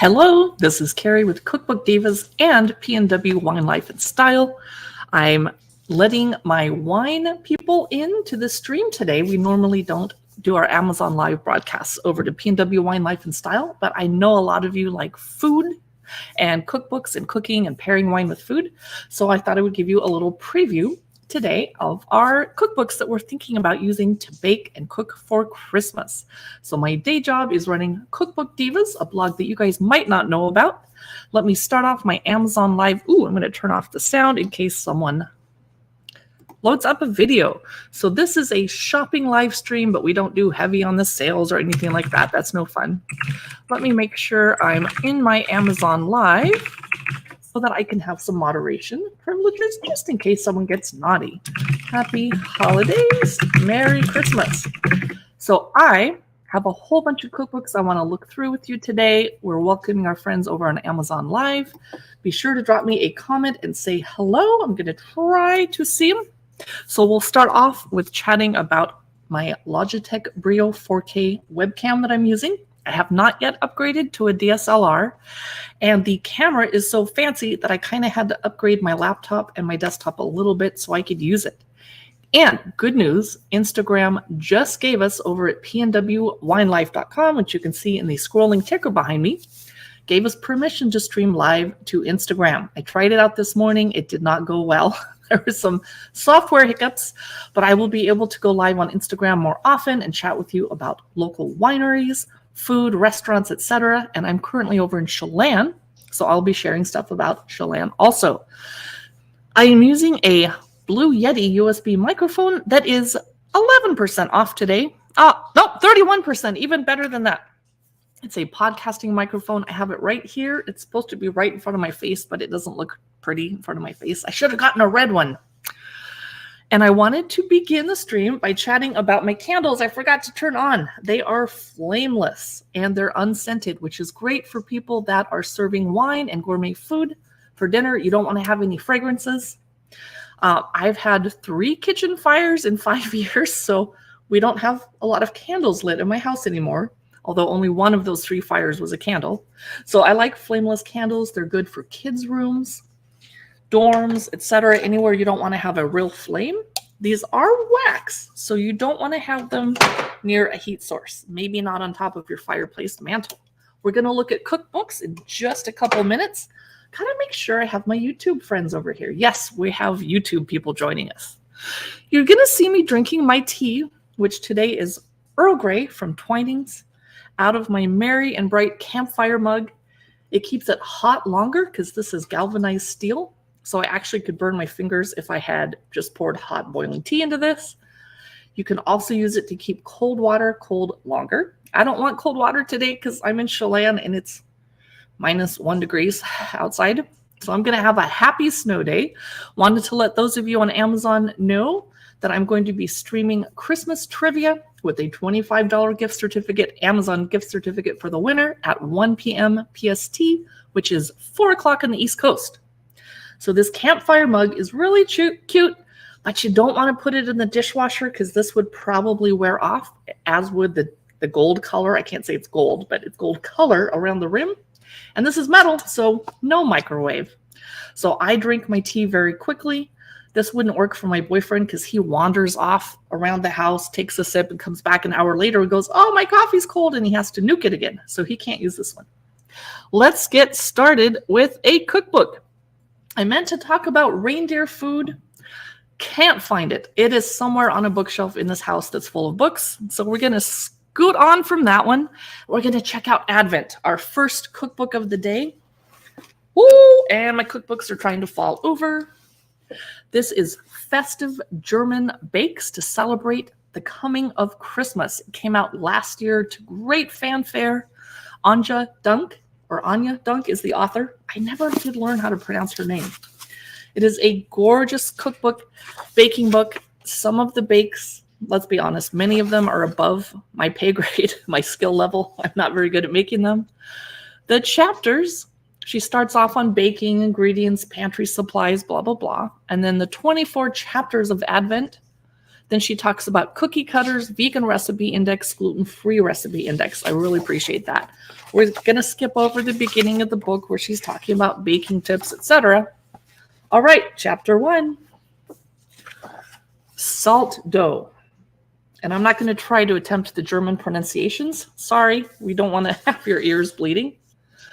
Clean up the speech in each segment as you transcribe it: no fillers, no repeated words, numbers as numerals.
Hello, this is Carrie with Cookbook Divas and P&W Wine Life and Style. I'm letting my wine people into the stream today. We normally don't do our Amazon Live broadcasts over to P&W Wine Life and Style, but I know a lot of you like food and cookbooks and cooking and pairing wine with food. So I thought I would give you a little preview today of our cookbooks that we're thinking about using to bake and cook for Christmas. So my day job is running Cookbook Divas, a blog that you guys might not know about. Let me start off my Amazon Live. I'm going to turn off the sound in case someone loads up a video. So this is a shopping live stream, but we don't do heavy on the sales or anything like that. That's no fun. Let me make sure I'm in my Amazon Live so that I can have some moderation privileges just in case someone gets naughty. Happy holidays, Merry Christmas. So I have a whole bunch of cookbooks I want to look through with you today. We're welcoming our friends over on Amazon Live. Be sure to drop me a comment and say hello. I'm going to try to see them. So we'll start off with chatting about my Logitech Brio 4K webcam that I'm using. I have not yet upgraded to a DSLR, and the camera is so fancy that I kind of had to upgrade my laptop and my desktop a little bit so I could use it. And good news, Instagram just gave us over at pnwwinelife.com, which you can see in the scrolling ticker behind me, gave us permission to stream live to Instagram. I tried it out this morning. It did not go well. There were some software hiccups, but I will be able to go live on Instagram more often and chat with you about local wineries, food, restaurants, etc. And I'm currently over in Chelan, so I'll be sharing stuff about Chelan also. I am using a Blue Yeti USB microphone that is 11% off today. No, 31%, even better than that. It's a podcasting microphone. I have it right here. It's supposed to be right in front of my face, but it doesn't look pretty in front of my face. I should have gotten a red one. And I wanted to begin the stream by chatting about my candles I forgot to turn on. They are flameless and they're unscented, which is great for people that are serving wine and gourmet food for dinner. You don't want to have any fragrances. I've had 3 kitchen fires in 5 years, so we don't have a lot of candles lit in my house anymore, although only one of those 3 fires was a candle. So I like flameless candles. They're good for kids' rooms, dorms, etc., anywhere you don't want to have a real flame. These are wax, so you don't want to have them near a heat source, maybe not on top of your fireplace mantle. We're going to look at cookbooks in just a couple minutes. Kind of make sure I have my YouTube friends over here. Yes, we have YouTube people joining us. You're going to see me drinking my tea, which today is Earl Grey from Twinings, out of my merry and bright campfire mug. It keeps it hot longer because this is galvanized steel. So I actually could burn my fingers if I had just poured hot boiling tea into this. You can also use it to keep cold water cold longer. I don't want cold water today because I'm in Chelan and it's -1 degrees outside. So I'm going to have a happy snow day. Wanted to let those of you on Amazon know that I'm going to be streaming Christmas trivia with a $25 gift certificate, Amazon gift certificate for the winner at 1 p.m. PST, which is 4 o'clock on the East Coast. So this campfire mug is really cute, but you don't want to put it in the dishwasher because this would probably wear off, as would the gold color. I can't say it's gold, but it's gold color around the rim. And this is metal, so no microwave. So I drink my tea very quickly. This wouldn't work for my boyfriend because he wanders off around the house, takes a sip, and comes back an hour later and goes, "Oh, my coffee's cold," and he has to nuke it again. So he can't use this one. Let's get started with a cookbook. I meant to talk about reindeer food. Can't find it. It is somewhere on a bookshelf in this house that's full of books. So we're going to scoot on from that one. We're going to check out Advent, our first cookbook of the day. Woo! And my cookbooks are trying to fall over. This is Festive German Bakes to celebrate the coming of Christmas. It came out last year to great fanfare. Anja Dunk is the author. I never did learn how to pronounce her name. It is a gorgeous cookbook, baking book. Some of the bakes, let's be honest, many of them are above my pay grade, my skill level. I'm not very good at making them. The chapters, she starts off on baking, ingredients, pantry supplies, blah, blah, blah. And then the 24 chapters of Advent, Then she talks about cookie cutters, vegan recipe index, gluten-free recipe index. I really appreciate that. We're going to skip over the beginning of the book where she's talking about baking tips, etc. All right, chapter 1. Salt dough. And I'm not going to try to attempt the German pronunciations. Sorry, we don't want to have your ears bleeding.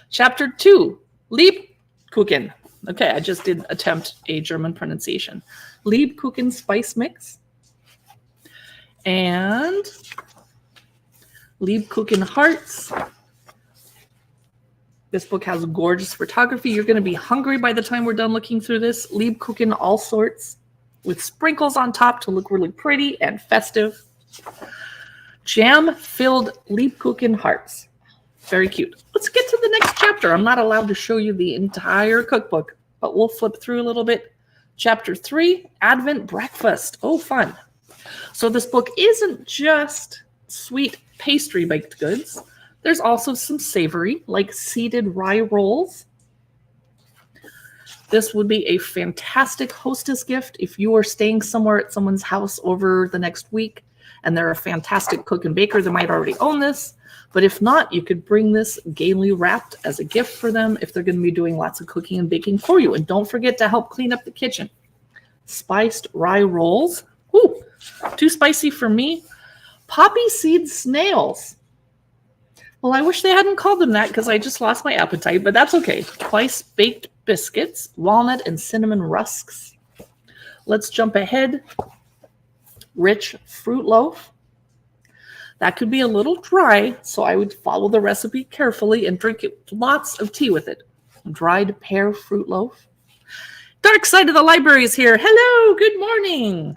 Chapter 2, Lebkuchen. Okay, I just did attempt a German pronunciation. Lebkuchen spice mix. And Lebkuchen hearts. This book has gorgeous photography. You're going to be hungry by the time we're done looking through this. Lebkuchen all sorts with sprinkles on top to look really pretty and festive. Jam-filled Lebkuchen hearts. Very cute. Let's get to the next chapter. I'm not allowed to show you the entire cookbook, but we'll flip through a little bit. Chapter 3, Advent Breakfast. Oh, fun. So this book isn't just sweet pastry baked goods. There's also some savory, like seeded rye rolls. This would be a fantastic hostess gift if you are staying somewhere at someone's house over the next week and they're a fantastic cook and baker. They might already own this. But if not, you could bring this gaily wrapped as a gift for them if they're going to be doing lots of cooking and baking for you. And don't forget to help clean up the kitchen. Spiced rye rolls. Ooh, too spicy for me. Poppy seed snails. Well, I wish they hadn't called them that because I just lost my appetite, but that's okay. Twice baked biscuits, walnut and cinnamon rusks. Let's jump ahead. Rich fruit loaf. That could be a little dry, so I would follow the recipe carefully and drink lots of tea with it. Dried pear fruit loaf. Dark Side of the Library is here. Hello, good morning.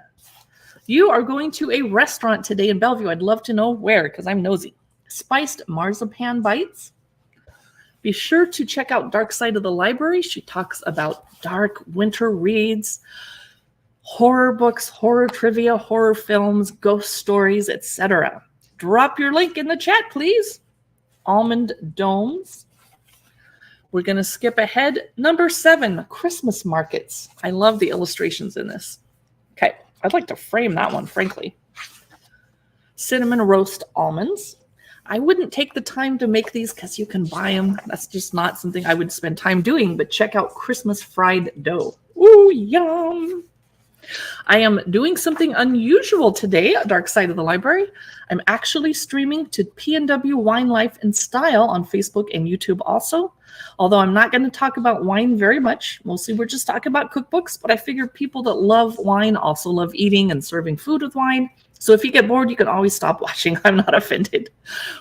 You are going to a restaurant today in Bellevue. I'd love to know where because I'm nosy. Spiced marzipan bites. Be sure to check out Dark Side of the Library. She talks about dark winter reads, horror books, horror trivia, horror films, ghost stories, etc. Drop your link in the chat, please. Almond domes. We're going to skip ahead. Number 7, Christmas markets. I love the illustrations in this. Okay, I'd like to frame that one, frankly. Cinnamon roast almonds. I wouldn't take the time to make these because you can buy them. That's just not something I would spend time doing, but check out Christmas fried dough. Ooh, yum. I am doing something unusual today at Dark Side of the Library. I'm actually streaming to PNW Wine Life and Style on Facebook and YouTube also. Although I'm not going to talk about wine very much. Mostly we're just talking about cookbooks, but I figure people that love wine also love eating and serving food with wine. So if you get bored, you can always stop watching. I'm not offended.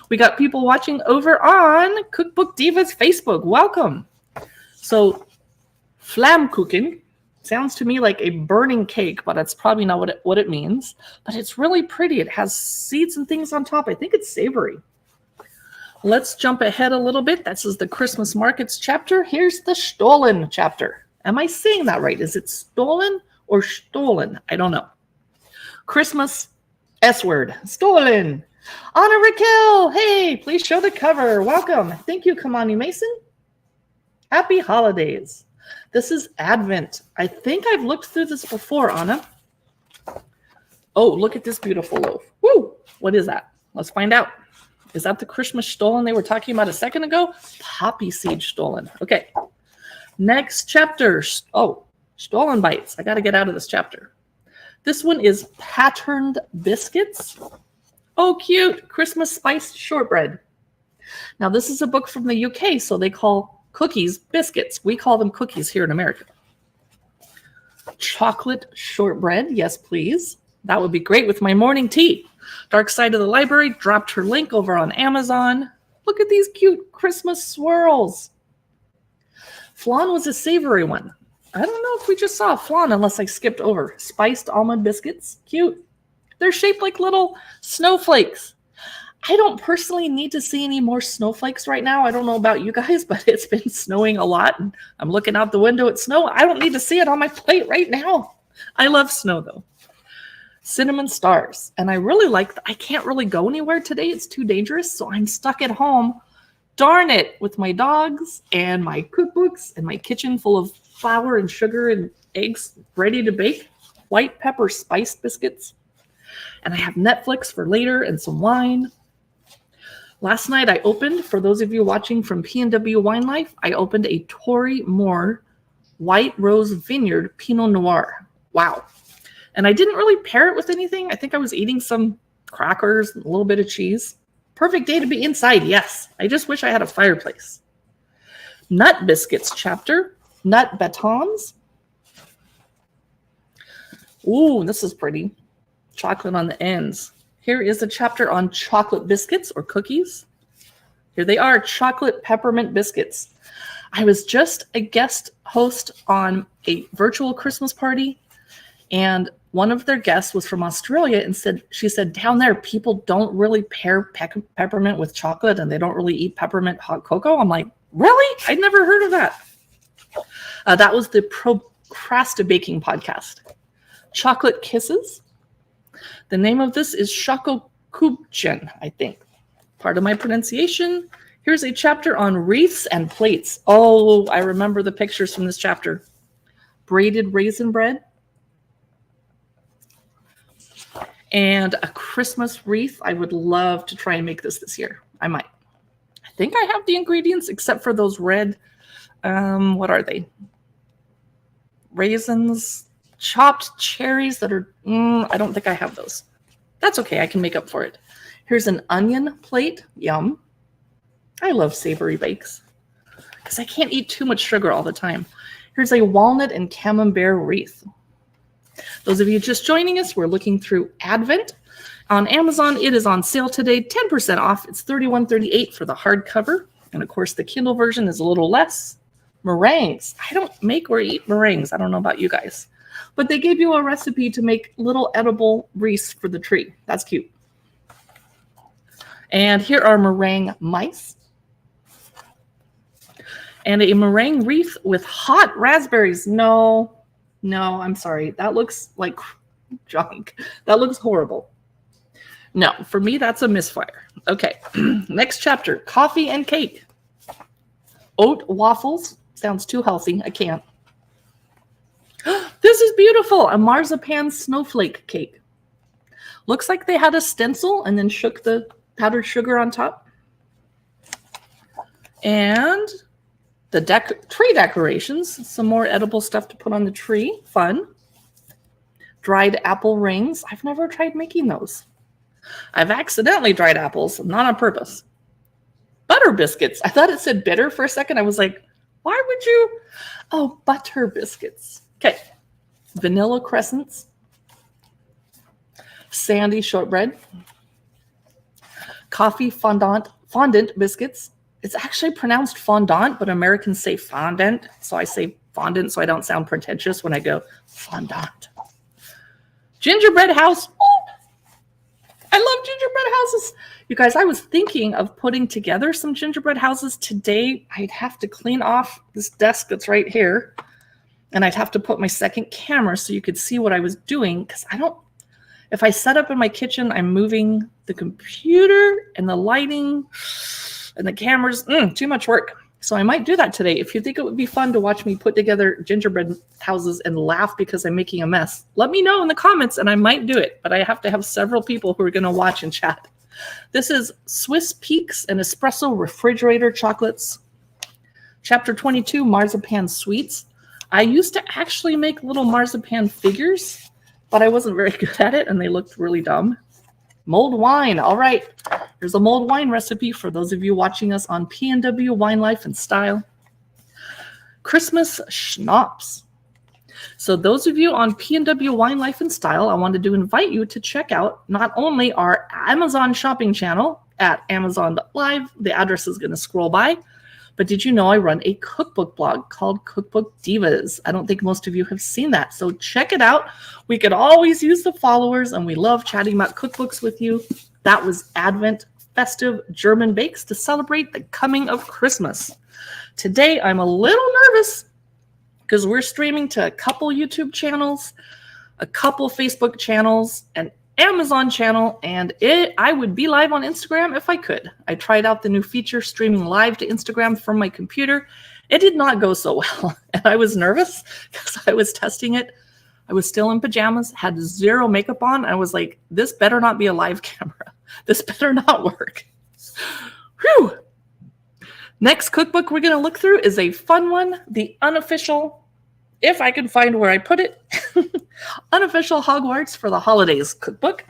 We got people watching over on Cookbook Divas Facebook. Welcome. So Flammkuchen sounds to me like a burning cake, but that's probably not what it means. But it's really pretty. It has seeds and things on top. I think it's savory. Let's jump ahead a little bit. This is the Christmas markets chapter. Here's the Stollen chapter. Am I saying that right? Is it stolen or stolen? I don't know. Christmas S word. Stolen. Anna Raquel. Hey, please show the cover. Welcome. Thank you, Kamani Mason. Happy holidays. This is Advent. I think I've looked through this before, Anna. Oh, look at this beautiful loaf. Woo! What is that? Let's find out. Is that the Christmas Stollen they were talking about a second ago? Poppy seed Stollen. Okay. Next chapter. Oh, Stollen bites. I got to get out of this chapter. This one is patterned biscuits. Oh, cute. Christmas spiced shortbread. Now, this is a book from the UK, so they call cookies biscuits. We call them cookies here in America. Chocolate shortbread. Yes, please. That would be great with my morning tea. Dark Side of the Library dropped her link over on Amazon. Look at these cute Christmas swirls. Flan was a savory one. I don't know if we just saw flan unless I skipped over. Spiced almond biscuits. Cute. They're shaped like little snowflakes. I don't personally need to see any more snowflakes right now. I don't know about you guys, but it's been snowing a lot. And I'm looking out the window at snow. I don't need to see it on my plate right now. I love snow, though. Cinnamon stars. And I really like I can't really go anywhere today. It's too dangerous. So I'm stuck at home. Darn it. With my dogs and my cookbooks and my kitchen full of flour and sugar and eggs ready to bake. White pepper spiced biscuits. And I have Netflix for later and some wine. Last night I opened, for those of you watching from P&W Wine Life, I opened a Tory Moore White Rose Vineyard Pinot Noir. Wow. And I didn't really pair it with anything. I think I was eating some crackers, a little bit of cheese. Perfect day to be inside, yes. I just wish I had a fireplace. Nut Biscuits chapter. Nut Batons. Ooh, this is pretty. Chocolate on the ends. Here is a chapter on chocolate biscuits or cookies. Here they are, chocolate peppermint biscuits. I was just a guest host on a virtual Christmas party, and one of their guests was from Australia and she said, down there, people don't really pair peppermint with chocolate and they don't really eat peppermint hot cocoa. I'm like, really? I'd never heard of that. That was the Procrastinating podcast. Chocolate Kisses. The name of this is Schokokübchen, I think. Part of my pronunciation. Here's a chapter on wreaths and plates. Oh, I remember the pictures from this chapter. Braided raisin bread. And a Christmas wreath. I would love to try and make this year. I might. I think I have the ingredients except for those red, what are they? Raisins, chopped cherries that are, I don't think I have those. That's okay. I can make up for it. Here's an onion plate. Yum. I love savory bakes because I can't eat too much sugar all the time. Here's a walnut and camembert wreath. Those of you just joining us, we're looking through Advent. On Amazon, it is on sale today, 10% off. It's $31.38 for the hardcover. And of course, the Kindle version is a little less. Meringues. I don't make or eat meringues. I don't know about you guys. But they gave you a recipe to make little edible wreaths for the tree. That's cute. And here are meringue mice. And a meringue wreath with hot raspberries. No, I'm sorry. That looks like junk. That looks horrible. No, for me, that's a misfire. Okay, next chapter, coffee and cake. Oat waffles. Sounds too healthy. I can't. This is beautiful. A marzipan snowflake cake. Looks like they had a stencil and then shook the powdered sugar on top. And the tree decorations. Some more edible stuff to put on the tree. Fun. Dried apple rings. I've never tried making those. I've accidentally dried apples, not on purpose. Butter biscuits. I thought it said bitter for a second. I was like, why would you? Oh, butter biscuits. Okay. Vanilla crescents. Sandy shortbread. Coffee fondant biscuits. It's actually pronounced fondant, but Americans say fondant. So I say fondant so I don't sound pretentious when I go fondant. Gingerbread house. Oh, I love gingerbread houses. You guys, I was thinking of putting together some gingerbread houses today. I'd have to clean off this desk that's right here. And I'd have to put my second camera so you could see what I was doing. Because if I set up in my kitchen, I'm moving the computer and the lighting and the cameras. Too much work. So I might do that today. If you think it would be fun to watch me put together gingerbread houses and laugh because I'm making a mess, let me know in the comments and I might do it. But I have to have several people who are going to watch and chat. This is Swiss Peaks and Espresso Refrigerator Chocolates. Chapter 22, Marzipan Sweets. I used to actually make little marzipan figures, but I wasn't very good at it and they looked really dumb. Mulled wine. All right. Here's a mulled wine recipe for those of you watching us on P&W Wine Life and Style. Christmas schnapps. So those of you on P&W Wine Life and Style, I wanted to invite you to check out not only our Amazon shopping channel at amazon.live, the address is going to scroll by, but did you know I run a cookbook blog called Cookbook Divas? I don't think most of you have seen that. So check it out. We could always use the followers, and we love chatting about cookbooks with you. That was Advent festive German bakes to celebrate the coming of Christmas. Today, I'm a little nervous because we're streaming to a couple YouTube channels, a couple Facebook channels, an Amazon channel, and I would be live on Instagram if I could. I tried out the new feature streaming live to Instagram from my computer. It did not go so well, and I was nervous because I was testing it. I was still in pajamas, had zero makeup on. I was like, this better not be a live camera. This better not work. Whew. Next cookbook we're going to look through is a fun one, the unofficial, if I can find where I put it, unofficial Hogwarts for the Holidays cookbook.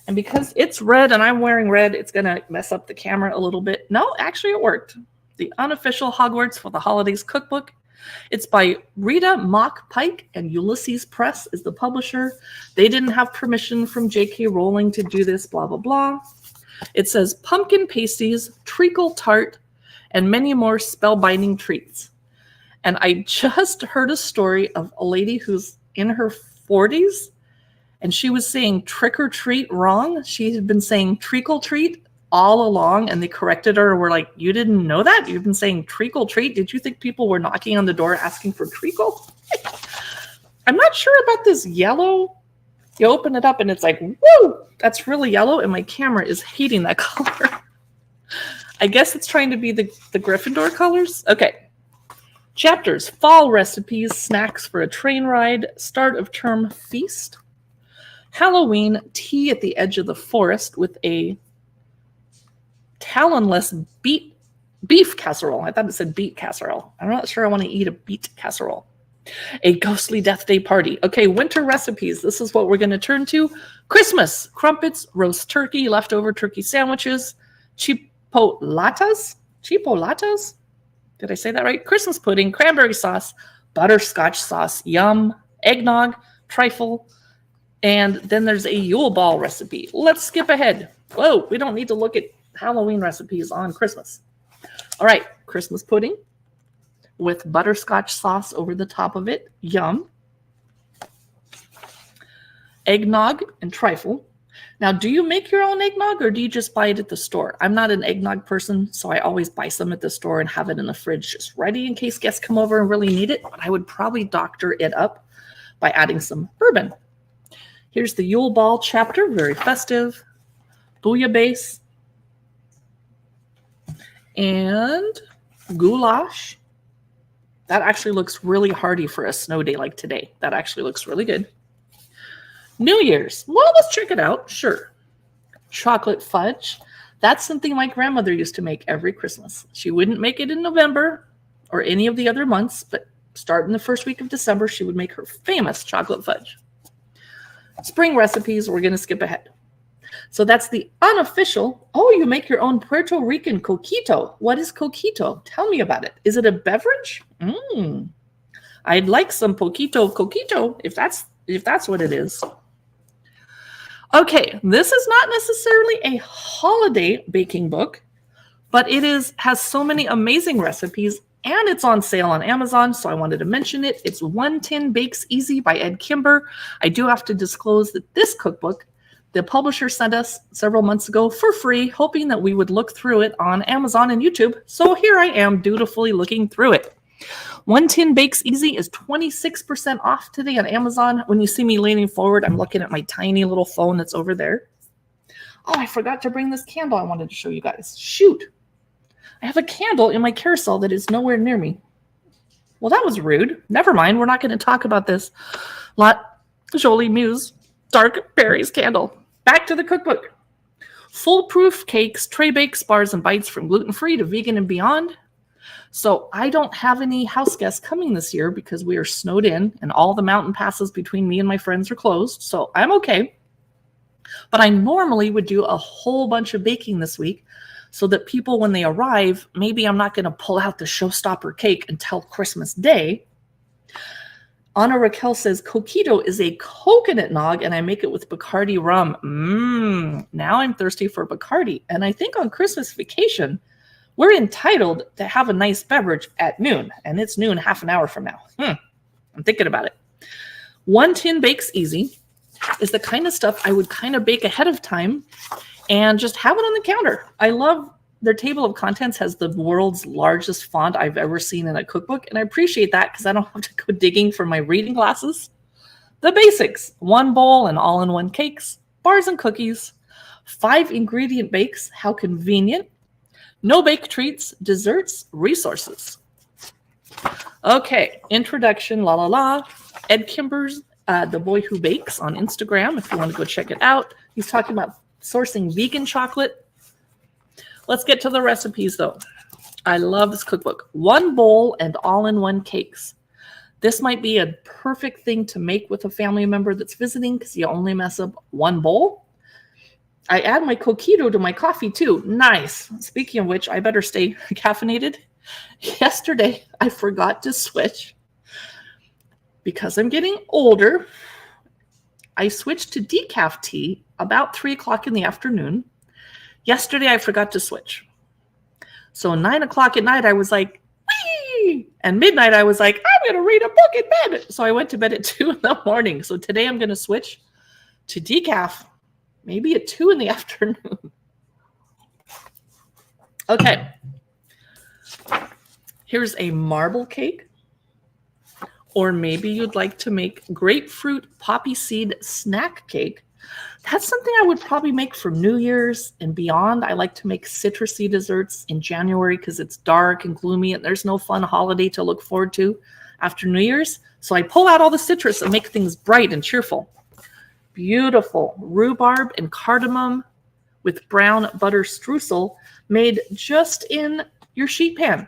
And because it's red and I'm wearing red, it's going to mess up the camera a little bit. No, actually it worked. The unofficial Hogwarts for the Holidays cookbook. It's by Rita Mock Pike, and Ulysses Press is the publisher. They didn't have permission from J.K. Rowling to do this, blah, blah, blah. It says pumpkin pasties, treacle tart, and many more spellbinding treats. And I just heard a story of a lady who's in her 40s, and she was saying trick or treat wrong. She had been saying treacle treat all along, and they corrected her and were like, you didn't know that? You've been saying treacle treat? Did you think people were knocking on the door asking for treacle? I'm not sure about this yellow. You open it up and it's like, woo, that's really yellow, and my camera is hating that color. I guess it's trying to be the Gryffindor colors. Okay. Chapters: fall recipes, snacks for a train ride, start of term feast, Halloween, tea at the edge of the forest with a talonless beef casserole. I thought it said beet casserole. I'm not sure I want to eat a beet casserole. A ghostly death day party. Okay, winter recipes. This is what we're going to turn to. Christmas, crumpets, roast turkey, leftover turkey sandwiches, chipolatas. Did I say that right? Christmas pudding, cranberry sauce, butterscotch sauce, yum, eggnog, trifle, and then there's a Yule Ball recipe. Let's skip ahead. Whoa, we don't need to look at Halloween recipes on Christmas. All right, Christmas pudding with butterscotch sauce over the top of it. Yum. Eggnog and trifle. Now, do you make your own eggnog or do you just buy it at the store? I'm not an eggnog person, so I always buy some at the store and have it in the fridge just ready in case guests come over and really need it. But I would probably doctor it up by adding some bourbon. Here's the Yule Ball chapter, very festive. Bouillabaisse. And goulash. That actually looks really hearty for a snow day like today. That actually looks really good. New Year's. Well, let's check it out. Sure. Chocolate fudge. That's something my grandmother used to make every Christmas. She wouldn't make it in November or any of the other months, but starting the first week of December, she would make her famous chocolate fudge. Spring recipes, we're going to skip ahead. So that's the unofficial. Oh, you make your own Puerto Rican coquito. What is coquito? Tell me about it. Is it a beverage? I'd like some coquito if that's what it is. Okay, this is not necessarily a holiday baking book, but it has so many amazing recipes, and it's on sale on Amazon, so I wanted to mention it. It's 110 Bakes Easy by Ed Kimber. I do have to disclose that this cookbook, the publisher sent us several months ago for free, hoping that we would look through it on Amazon and YouTube. So here I am dutifully looking through it. 110 Bakes Easy is 26% off today on Amazon. When you see me leaning forward, I'm looking at my tiny little phone that's over there. Oh, I forgot to bring this candle I wanted to show you guys. Shoot. I have a candle in my carousel that is nowhere near me. Well, that was rude. Never mind. We're not going to talk about this. La Jolie Muse Dark Berries candle. Back to the cookbook. Foolproof cakes, tray bakes, bars, and bites from gluten-free to vegan and beyond. So I don't have any house guests coming this year because we are snowed in and all the mountain passes between me and my friends are closed. So I'm okay. But I normally would do a whole bunch of baking this week so that people, when they arrive, maybe I'm not going to pull out the showstopper cake until Christmas Day. Anna Raquel says, coquito is a coconut nog, and I make it with Bacardi rum. Now I'm thirsty for Bacardi. And I think on Christmas vacation, we're entitled to have a nice beverage at noon. And it's noon half an hour from now. I'm thinking about it. 110 Bakes Easy is the kind of stuff I would kind of bake ahead of time and just have it on the counter. I love their table of contents has the world's largest font I've ever seen in a cookbook, and I appreciate that because I don't have to go digging for my reading glasses. The basics: 1 bowl and all-in-one cakes, bars and cookies, 5 ingredient bakes, how convenient, no bake treats, desserts, resources. Okay, introduction, la la la. Ed Kimber's The Boy Who Bakes on Instagram if you want to go check it out. He's talking about sourcing vegan chocolate. Let's get to the recipes, though. I love this cookbook. 1 bowl and all-in-one cakes. This might be a perfect thing to make with a family member that's visiting because you only mess up 1 bowl. I add my coquito to my coffee, too. Nice. Speaking of which, I better stay caffeinated. Yesterday, I forgot to switch. Because I'm getting older, I switched to decaf tea about 3 o'clock in the afternoon. Yesterday, I forgot to switch. So 9 o'clock at night, I was like, wee! And midnight, I was like, I'm going to read a book in bed. So I went to bed at 2 in the morning. So today I'm going to switch to decaf, maybe at 2 in the afternoon. Okay. Here's a marble cake. Or maybe you'd like to make grapefruit poppy seed snack cake. That's something I would probably make for New Year's and beyond. I like to make citrusy desserts in January because it's dark and gloomy and there's no fun holiday to look forward to after New Year's. So I pull out all the citrus and make things bright and cheerful. Beautiful rhubarb and cardamom with brown butter streusel made just in your sheet pan.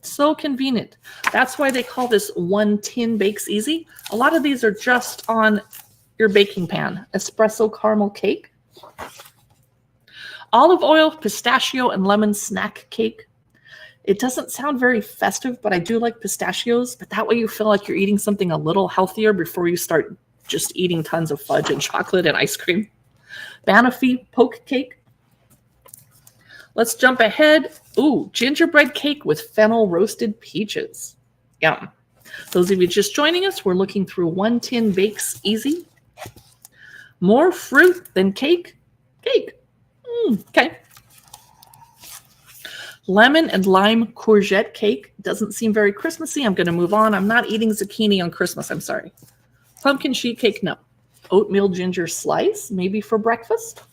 So convenient. That's why they call this 1 tin bakes easy. A lot of these are just on your baking pan. Espresso caramel cake. Olive oil, pistachio, and lemon snack cake. It doesn't sound very festive, but I do like pistachios. But that way you feel like you're eating something a little healthier before you start just eating tons of fudge and chocolate and ice cream. Banoffee poke cake. Let's jump ahead. Ooh, gingerbread cake with fennel roasted peaches. Yum. Those of you just joining us, we're looking through 1 tin bakes easy. More fruit than cake. Cake. Okay. Lemon and lime courgette cake. Doesn't seem very Christmassy. I'm going to move on. I'm not eating zucchini on Christmas. I'm sorry. Pumpkin sheet cake, no. Oatmeal ginger slice, maybe for breakfast.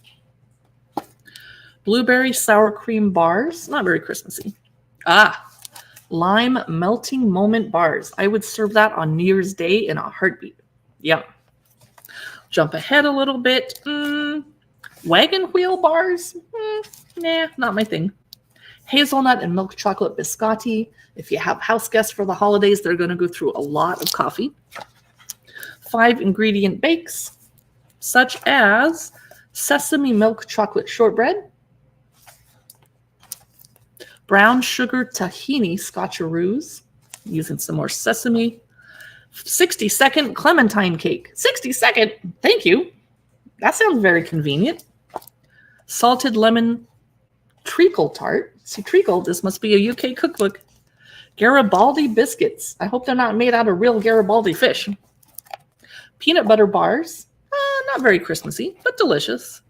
Blueberry sour cream bars, not very Christmassy. Lime melting moment bars. I would serve that on New Year's Day in a heartbeat. Yum. Jump ahead a little bit. Wagon wheel bars? Nah, not my thing. Hazelnut and milk chocolate biscotti. If you have house guests for the holidays, they're going to go through a lot of coffee. 5 ingredient bakes, such as sesame milk chocolate shortbread, brown sugar tahini scotcheroos, using some more sesame. 60-second clementine cake. 60-second, thank you. That sounds very convenient. Salted lemon treacle tart. See, treacle, this must be a UK cookbook. Garibaldi biscuits. I hope they're not made out of real Garibaldi fish. Peanut butter bars. Not very Christmassy, but delicious.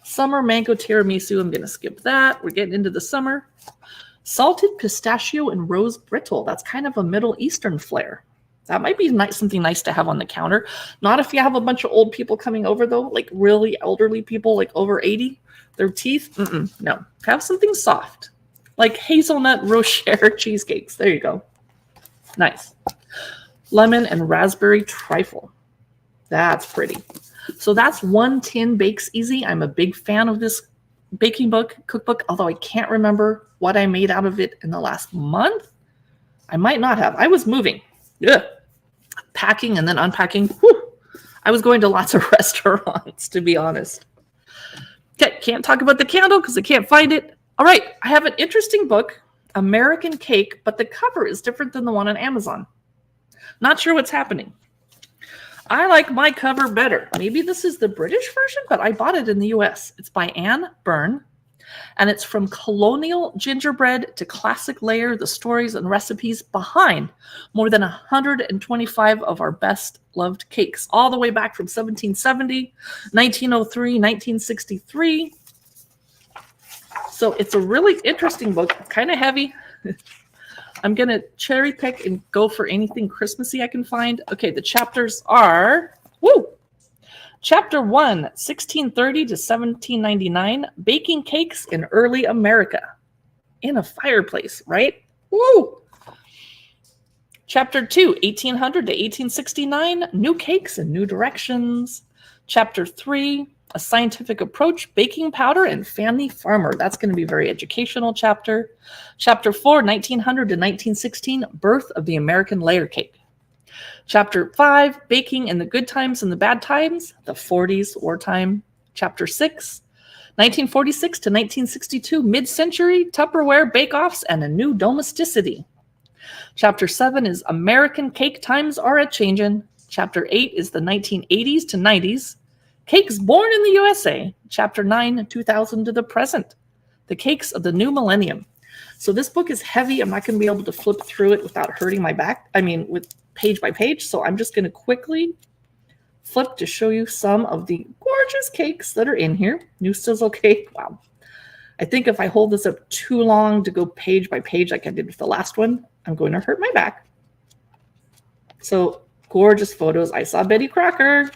Summer mango tiramisu. I'm going to skip that. We're getting into the summer. Salted pistachio and rose brittle. That's kind of a Middle Eastern flair. That might be nice, something nice to have on the counter. Not if you have a bunch of old people coming over, though, like really elderly people, like over 80. Their teeth, no. Have something soft, like hazelnut rocher cheesecakes. There you go. Nice. Lemon and raspberry trifle. That's pretty. So that's 1 tin bakes easy. I'm a big fan of this baking book, cookbook, although I can't remember what I made out of it in the last month. I might not have. I was moving. Ugh. Packing and then unpacking. Whew. I was going to lots of restaurants, to be honest. Okay, can't talk about the candle because I can't find it. All right, I have an interesting book, American Cake, but the cover is different than the one on Amazon. Not sure what's happening. I like my cover better. Maybe this is the British version, but I bought it in the US. It's by Anne Byrne, and it's From Colonial Gingerbread to Classic Layer, the stories and recipes behind more than 125 of our best loved cakes, all the way back from 1770, 1903, 1963. So it's a really interesting book, kind of heavy. I'm going to cherry pick and go for anything Christmassy I can find. Okay, the chapters are, Chapter 1, 1630 to 1799, Baking Cakes in Early America. In a fireplace, right? Woo! Chapter 2, 1800 to 1869, New Cakes and New Directions. Chapter 3, A Scientific Approach, Baking Powder and Family Farmer. That's going to be a very educational chapter. Chapter 4, 1900 to 1916, Birth of the American Layer Cake. Chapter 5, Baking in the Good Times and the Bad Times, the 40s, wartime. Chapter 6, 1946 to 1962, Mid-Century, Tupperware Bake-Offs and a New Domesticity. Chapter 7 is American Cake Times Are A-Changin'. Chapter 8 is the 1980s to 90s, Cakes Born in the USA. Chapter 9, 2000 to the present, The Cakes of the New Millennium. So this book is heavy. I'm not going to be able to flip through it without hurting my back. With page by page. So I'm just going to quickly flip to show you some of the gorgeous cakes that are in here. New sizzle cake. Wow. I think if I hold this up too long to go page by page like I did with the last one, I'm going to hurt my back. So gorgeous photos. I saw Betty Crocker.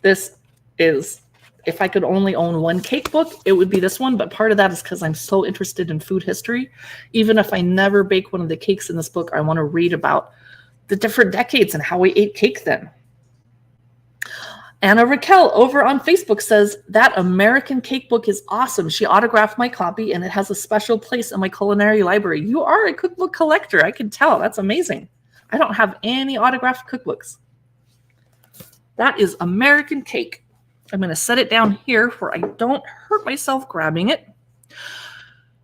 This is, if I could only own one cake book, it would be this one. But part of that is because I'm so interested in food history. Even if I never bake one of the cakes in this book, I want to read about the different decades and how we ate cake then. Anna Raquel over on Facebook says, that American cake book is awesome. She autographed my copy and it has a special place in my culinary library. You are a cookbook collector. I can tell. That's amazing. I don't have any autographed cookbooks. That is American cake. I'm going to set it down here where I don't hurt myself grabbing it.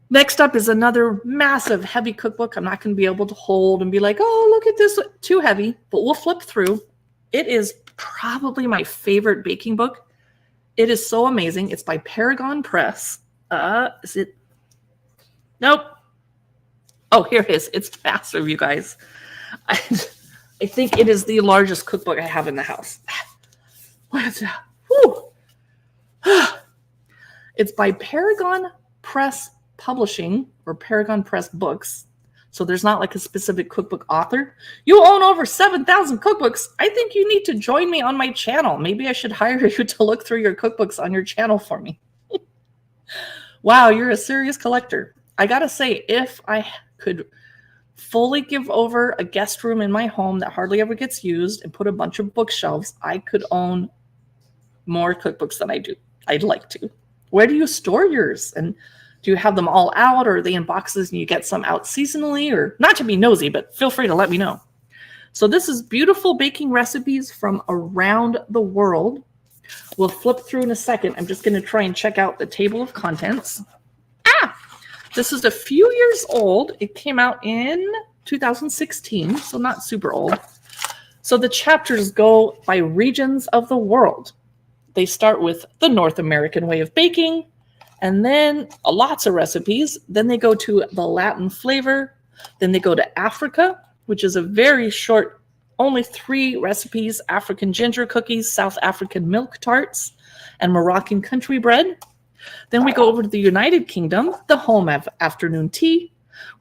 Next up is another massive heavy cookbook. I'm not going to be able to hold and be like, oh, look at this, too heavy, but we'll flip through. It is probably my favorite baking book. It is so amazing. It's by Paragon Press. Is it? Nope. Oh, here it is. It's massive, you guys. I think it is the largest cookbook I have in the house. What is that? Whew. It's by Paragon Press Publishing or Paragon Press Books. So there's not like a specific cookbook author. You own over 7,000 cookbooks. I think you need to join me on my channel. Maybe I should hire you to look through your cookbooks on your channel for me. Wow, you're a serious collector. I gotta say, if I could fully give over a guest room in my home that hardly ever gets used and put a bunch of bookshelves, I could own more cookbooks than I do. I'd like to. Where do you store yours? And do you have them all out, or are they in boxes and you get some out seasonally? Or not to be nosy, but feel free to let me know. So this is beautiful baking recipes from around the world. We'll flip through in a second. I'm just going to try and check out the table of contents. This is a few years old. It came out in 2016, so not super old. So the chapters go by regions of the world. They start with the North American way of baking, and then lots of recipes. Then they go to the Latin flavor. Then they go to Africa, which is a very short, only 3 recipes: African ginger cookies, South African milk tarts, and Moroccan country bread. Then we go over to the United Kingdom, the home of afternoon tea.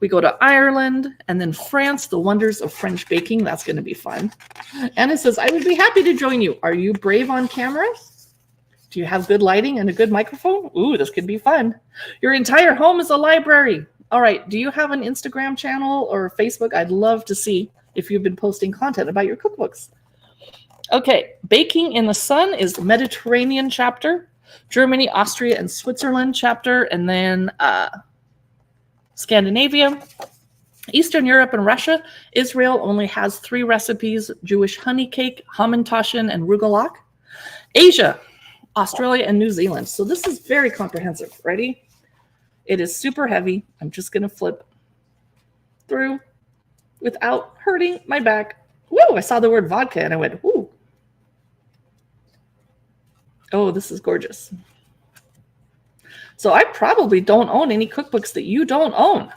We go to Ireland, and then France, the wonders of French baking. That's going to be fun. Anna says, I would be happy to join you. Are you brave on camera? Do you have good lighting and a good microphone? Ooh, this could be fun. Your entire home is a library. All right. Do you have an Instagram channel or Facebook? I'd love to see if you've been posting content about your cookbooks. Okay. Baking in the Sun is the Mediterranean chapter. Germany, Austria, and Switzerland chapter. And then Scandinavia. Eastern Europe and Russia. Israel only has 3 recipes: Jewish honey cake, hamantashen, and rugelach. Asia, Australia, and New Zealand. So this is very comprehensive. Ready? It is super heavy. I'm just going to flip through without hurting my back. Whoa, I saw the word vodka and I went, ooh. Oh, this is gorgeous. So I probably don't own any cookbooks that you don't own.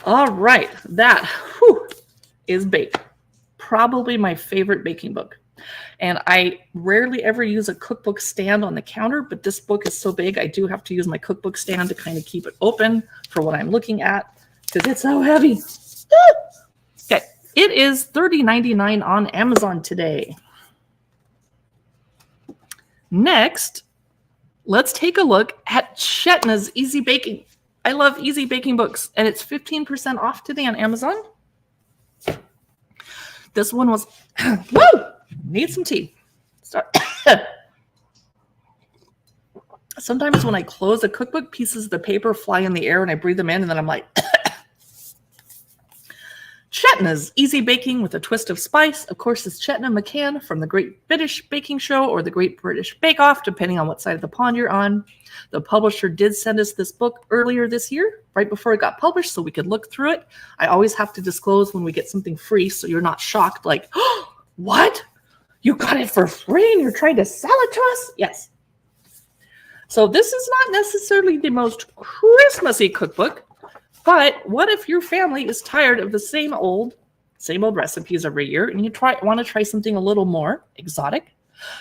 All right, that is Bake. Probably my favorite baking book. And I rarely ever use a cookbook stand on the counter, but this book is so big, I do have to use my cookbook stand to kind of keep it open for what I'm looking at because it's so heavy. Okay, it is $30.99 on Amazon today. Next, let's take a look at Chetna's Easy Baking. I love easy baking books, and it's 15% off today on Amazon. This one was, woo! Need some tea. Sometimes when I close a cookbook, pieces of the paper fly in the air and I breathe them in, and then I'm like, Chetna's Easy Baking with a Twist of Spice. Of course, it's Chetna McCann from the Great British Baking Show or the Great British Bake Off, depending on what side of the pond you're on. The publisher did send us this book earlier this year, right before it got published, so we could look through it. I always have to disclose when we get something free, so you're not shocked, like, oh, what? You got it for free and you're trying to sell it to us? Yes. So this is not necessarily the most Christmassy cookbook, but what if your family is tired of the same old recipes every year and you want to try something a little more exotic?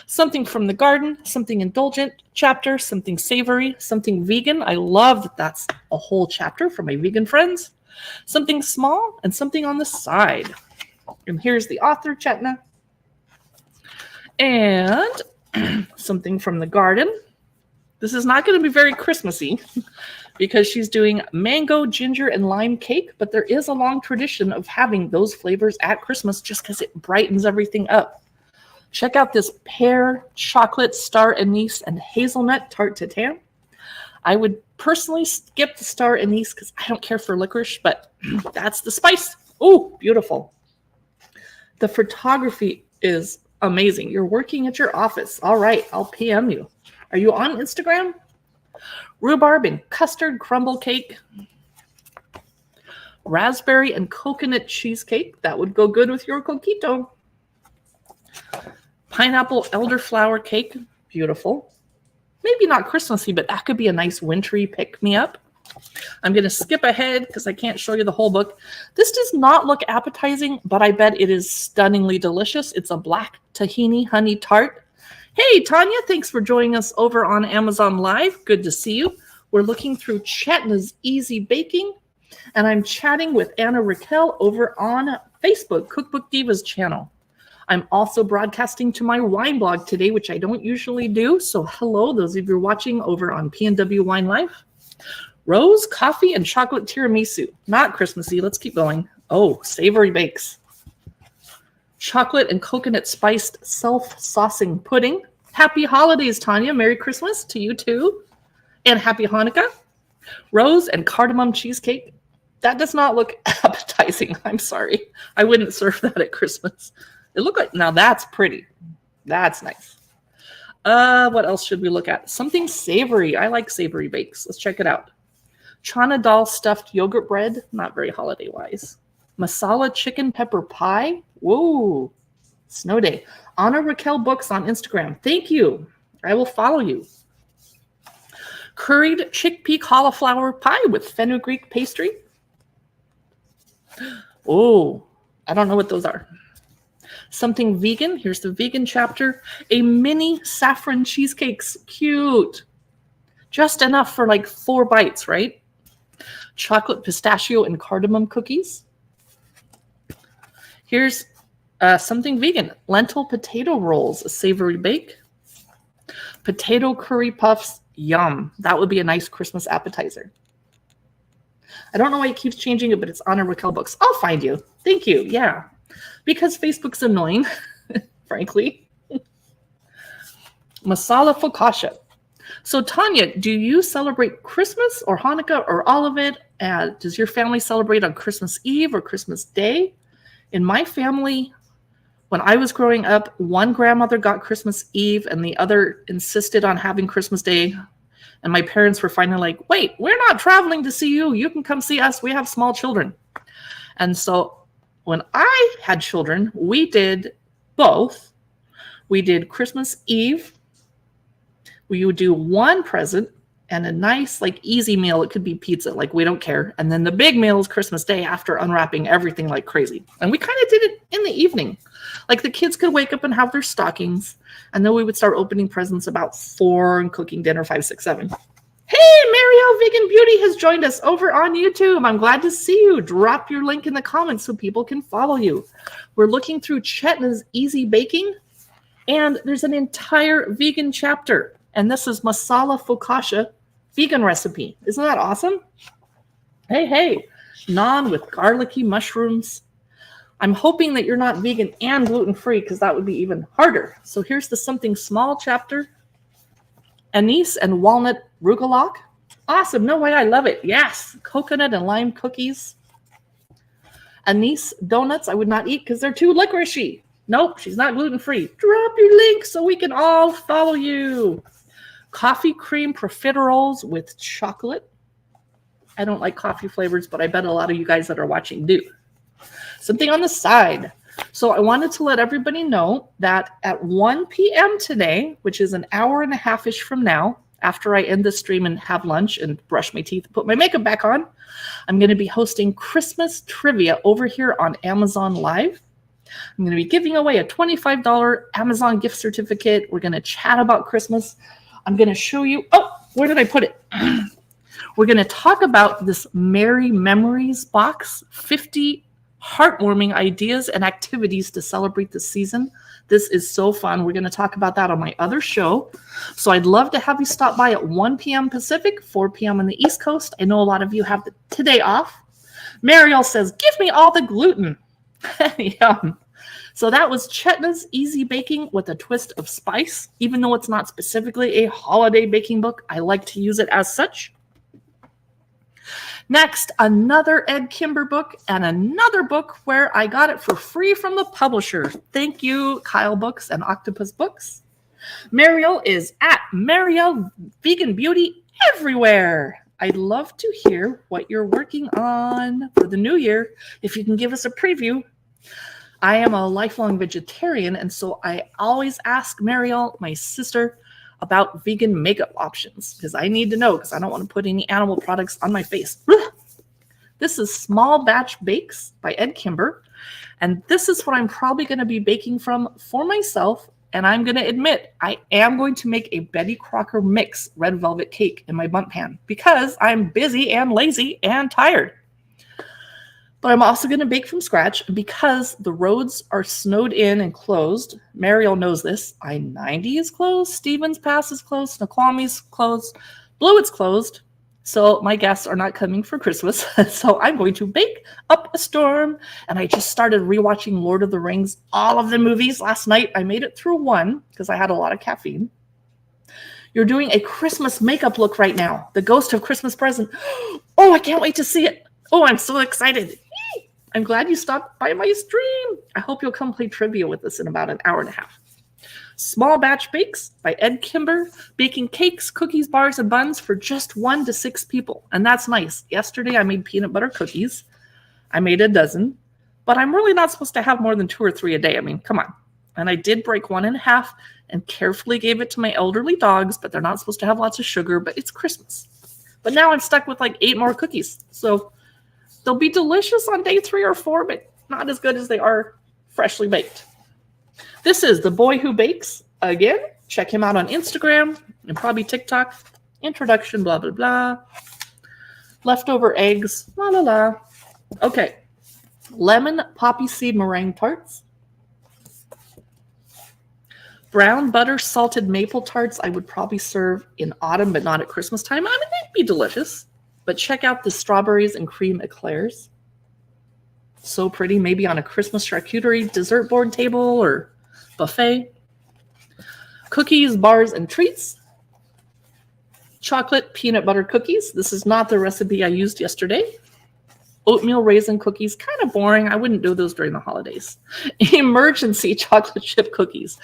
Something from the garden, something indulgent chapter, something savory, something vegan. I love that that's a whole chapter for my vegan friends. Something small and something on the side. And here's the author, Chetna. And something from the garden. This is not going to be very Christmassy because she's doing mango, ginger, and lime cake, but there is a long tradition of having those flavors at Christmas just because it brightens everything up. Check out this pear, chocolate, star anise, and hazelnut tarte tatin. I would personally skip the star anise because I don't care for licorice, but that's the spice. Oh, beautiful. The photography is amazing. You're working at your office. All right, I'll PM you. Are you on Instagram? Rhubarb and custard crumble cake. Raspberry and coconut cheesecake. That would go good with your coquito. Pineapple elderflower cake. Beautiful. Maybe not Christmassy, but that could be a nice wintry pick-me-up. I'm going to skip ahead because I can't show you the whole book. This does not look appetizing, but I bet it is stunningly delicious. It's a black tahini honey tart. Hey, Tanya, thanks for joining us over on Amazon Live. Good to see you. We're looking through Chetna's Easy Baking, and I'm chatting with Anna Raquel over on Facebook, Cookbook Divas channel. I'm also broadcasting to my wine blog today, which I don't usually do. So hello, those of you watching over on PNW Wine Life. Rose, coffee, and chocolate tiramisu. Not Christmassy. Let's keep going. Oh, savory bakes. Chocolate and coconut spiced self-saucing pudding. Happy holidays, Tanya. Merry Christmas to you too. And happy Hanukkah. Rose and cardamom cheesecake. That does not look appetizing. I'm sorry. I wouldn't serve that at Christmas. It looked like, now that's pretty. That's nice. What else should we look at? Something savory. I like savory bakes. Let's check it out. Chana dal stuffed yogurt bread. Not very holiday-wise. Masala chicken pepper pie. Whoa. Snow day. Anna Raquel Books on Instagram. Thank you. I will follow you. Curried chickpea cauliflower pie with fenugreek pastry. Oh, I don't know what those are. Something vegan. Here's the vegan chapter. A mini saffron cheesecakes. Cute. Just enough for like 4 bites, right? Chocolate pistachio and cardamom cookies. Here's something vegan. Lentil potato rolls, a savory bake. Potato curry puffs. Yum. That would be a nice Christmas appetizer. I don't know why it keeps changing it, but it's Anna Raquel Books. I'll find you. Thank you. Yeah. Because Facebook's annoying, frankly. Masala focaccia. So, Tanya, do you celebrate Christmas or Hanukkah or all of it? Does your family celebrate on Christmas Eve or Christmas Day? In my family, when I was growing up, one grandmother got Christmas Eve and the other insisted on having Christmas Day. And my parents were finally like, wait, we're not traveling to see you. You can come see us. We have small children. And so when I had children, we did both. We did Christmas Eve. We would do one present and a nice, like, easy meal. It could be pizza, like, we don't care. And then the big meal is Christmas Day after unwrapping everything like crazy. And we kind of did it in the evening. Like, the kids could wake up and have their stockings, and then we would start opening presents about 4 and cooking dinner 5, 6, 7. Hey, Marielle Vegan Beauty has joined us over on YouTube. I'm glad to see you. Drop your link in the comments so people can follow you. We're looking through Chetna's Easy Baking, and there's an entire vegan chapter. And this is masala focaccia. vegan recipe. Isn't that awesome? Hey, naan with garlicky mushrooms. I'm hoping that you're not vegan and gluten-free because that would be even harder. So here's the something small chapter. Anise and walnut rugelach. Awesome. No way. I love it. Yes. Coconut and lime cookies. Anise donuts I would not eat because they're too licoricey. Nope, she's not gluten-free. Drop your link so we can all follow you. Coffee cream profiteroles with chocolate. I don't like coffee flavors, but I bet a lot of you guys that are watching do. Something on the side. So I wanted to let everybody know that at 1 p.m. today, which is an hour and a half-ish from now, after I end the stream and have lunch and brush my teeth and put my makeup back on, I'm going to be hosting Christmas trivia over here on Amazon Live. I'm going to be giving away a $25 Amazon gift certificate. We're going to chat about Christmas. I'm going to show you, oh, where did I put it? We're going to talk about this Merry Memories box, 50 heartwarming ideas and activities to celebrate the season. This is so fun. We're going to talk about that on my other show. So I'd love to have you stop by at 1 p.m. Pacific, 4 p.m. on the East Coast. I know a lot of you have today off. Mariel says, give me all the gluten. Yum. So that was Chetna's Easy Baking with a Twist of Spice. Even though it's not specifically a holiday baking book, I like to use it as such. Next, another Ed Kimber book and another book where I got it for free from the publisher. Thank you, Kyle Books and Octopus Books. Mariel is at Mariel Vegan Beauty everywhere. I'd love to hear what you're working on for the new year. If you can give us a preview. I am a lifelong vegetarian, and so I always ask Mariel, my sister, about vegan makeup options because I need to know because I don't want to put any animal products on my face. This is Small Batch Bakes by Ed Kimber, and this is what I'm probably going to be baking from for myself, and I'm going to admit I am going to make a Betty Crocker mix red velvet cake in my bundt pan because I'm busy and lazy and tired. But I'm also going to bake from scratch because the roads are snowed in and closed. Mariel knows this. I-90 is closed. Stevens Pass is closed. Snoqualmie's closed. Blewett's closed. So my guests are not coming for Christmas. So I'm going to bake up a storm. And I just started rewatching Lord of the Rings, all of the movies last night. I made it through one because I had a lot of caffeine. You're doing a Christmas makeup look right now. The Ghost of Christmas Present. Oh, I can't wait to see it. Oh, I'm so excited. I'm glad you stopped by my stream. I hope you'll come play trivia with us in about an hour and a half. Small Batch Bakes by Ed Kimber, baking cakes, cookies, bars, and buns for just 1 to 6 people. And that's nice. Yesterday, I made peanut butter cookies. I made a dozen, but I'm really not supposed to have more than 2 or 3 a day. I mean, come on. And I did break one in half and carefully gave it to my elderly dogs, but they're not supposed to have lots of sugar, but it's Christmas. But now I'm stuck with like 8 more cookies. So they'll be delicious on day 3 or 4, but not as good as they are freshly baked. This is The Boy Who Bakes. Again, check him out on Instagram and probably TikTok. Introduction, blah, blah, blah. Leftover eggs, la, la, la. Okay. Lemon poppy seed meringue tarts. Brown butter salted maple tarts I would probably serve in autumn, but not at Christmas time. I mean, they'd be delicious. But check out the strawberries and cream eclairs. So pretty, maybe on a Christmas charcuterie dessert board table or buffet. Cookies, bars, and treats. Chocolate peanut butter cookies. This is not the recipe I used yesterday. Oatmeal raisin cookies, kind of boring. I wouldn't do those during the holidays. Emergency chocolate chip cookies.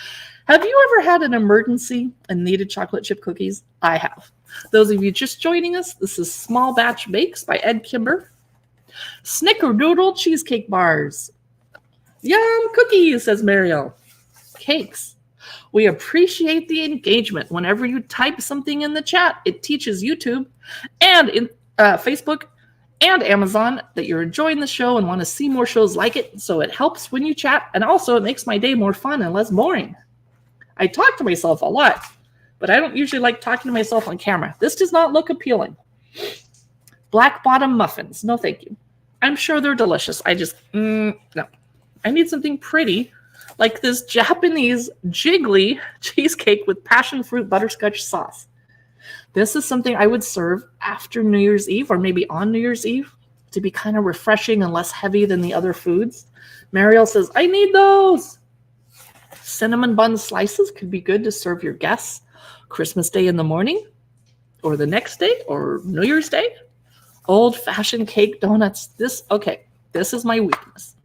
Have you ever had an emergency and needed chocolate chip cookies? I have. Those of you just joining us, this is Small Batch Bakes by Ed Kimber. Snickerdoodle cheesecake bars. Yum, cookies, says Mariel. Cakes. We appreciate the engagement. Whenever you type something in the chat, it teaches YouTube and in Facebook and Amazon that you're enjoying the show and want to see more shows like it. So it helps when you chat, and also it makes my day more fun and less boring. I talk to myself a lot, but I don't usually like talking to myself on camera. This does not look appealing. Black bottom muffins. No, thank you. I'm sure they're delicious. I just, no. I need something pretty, like this Japanese jiggly cheesecake with passion fruit butterscotch sauce. This is something I would serve after New Year's Eve or maybe on New Year's Eve to be kind of refreshing and less heavy than the other foods. Mariel says, I need those. Cinnamon bun slices could be good to serve your guests Christmas Day in the morning or the next day or New Year's Day. Old-fashioned cake donuts. This is my weakness.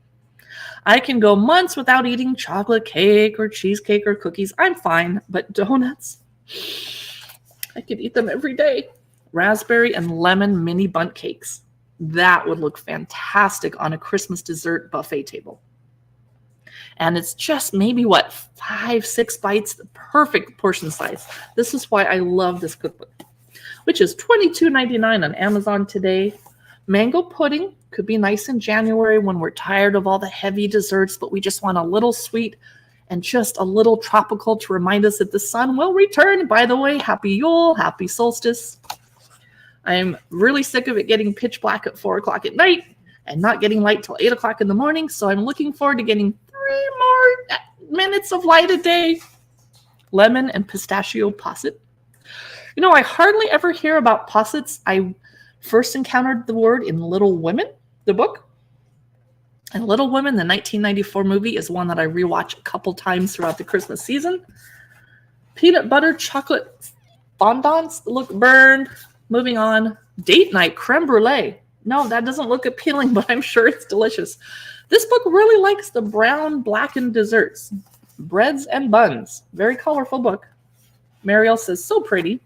I can go months without eating chocolate cake or cheesecake or cookies. I'm fine, but donuts, I could eat them every day. Raspberry and lemon mini bundt cakes. That would look fantastic on a Christmas dessert buffet table. And it's just maybe, 5-6 bites, the perfect portion size. This is why I love this cookbook, which is $22.99 on Amazon today. Mango pudding could be nice in January when we're tired of all the heavy desserts, but we just want a little sweet and just a little tropical to remind us that the sun will return. By the way, happy Yule, happy solstice. I'm really sick of it getting pitch black at 4 o'clock at night and not getting light till 8 o'clock in the morning. So I'm looking forward to getting 3 more minutes of light a day. Lemon and pistachio posset. You know, I hardly ever hear about possets. I first encountered the word in Little Women, the book. And Little Women, the 1994 movie, is one that I rewatch a couple times throughout the Christmas season. Peanut butter chocolate fondants look burned. Moving on. Date night creme brulee. No, that doesn't look appealing, but I'm sure it's delicious. This book really likes the brown blackened desserts. Breads and buns. Very colorful book. Mariel says, so pretty.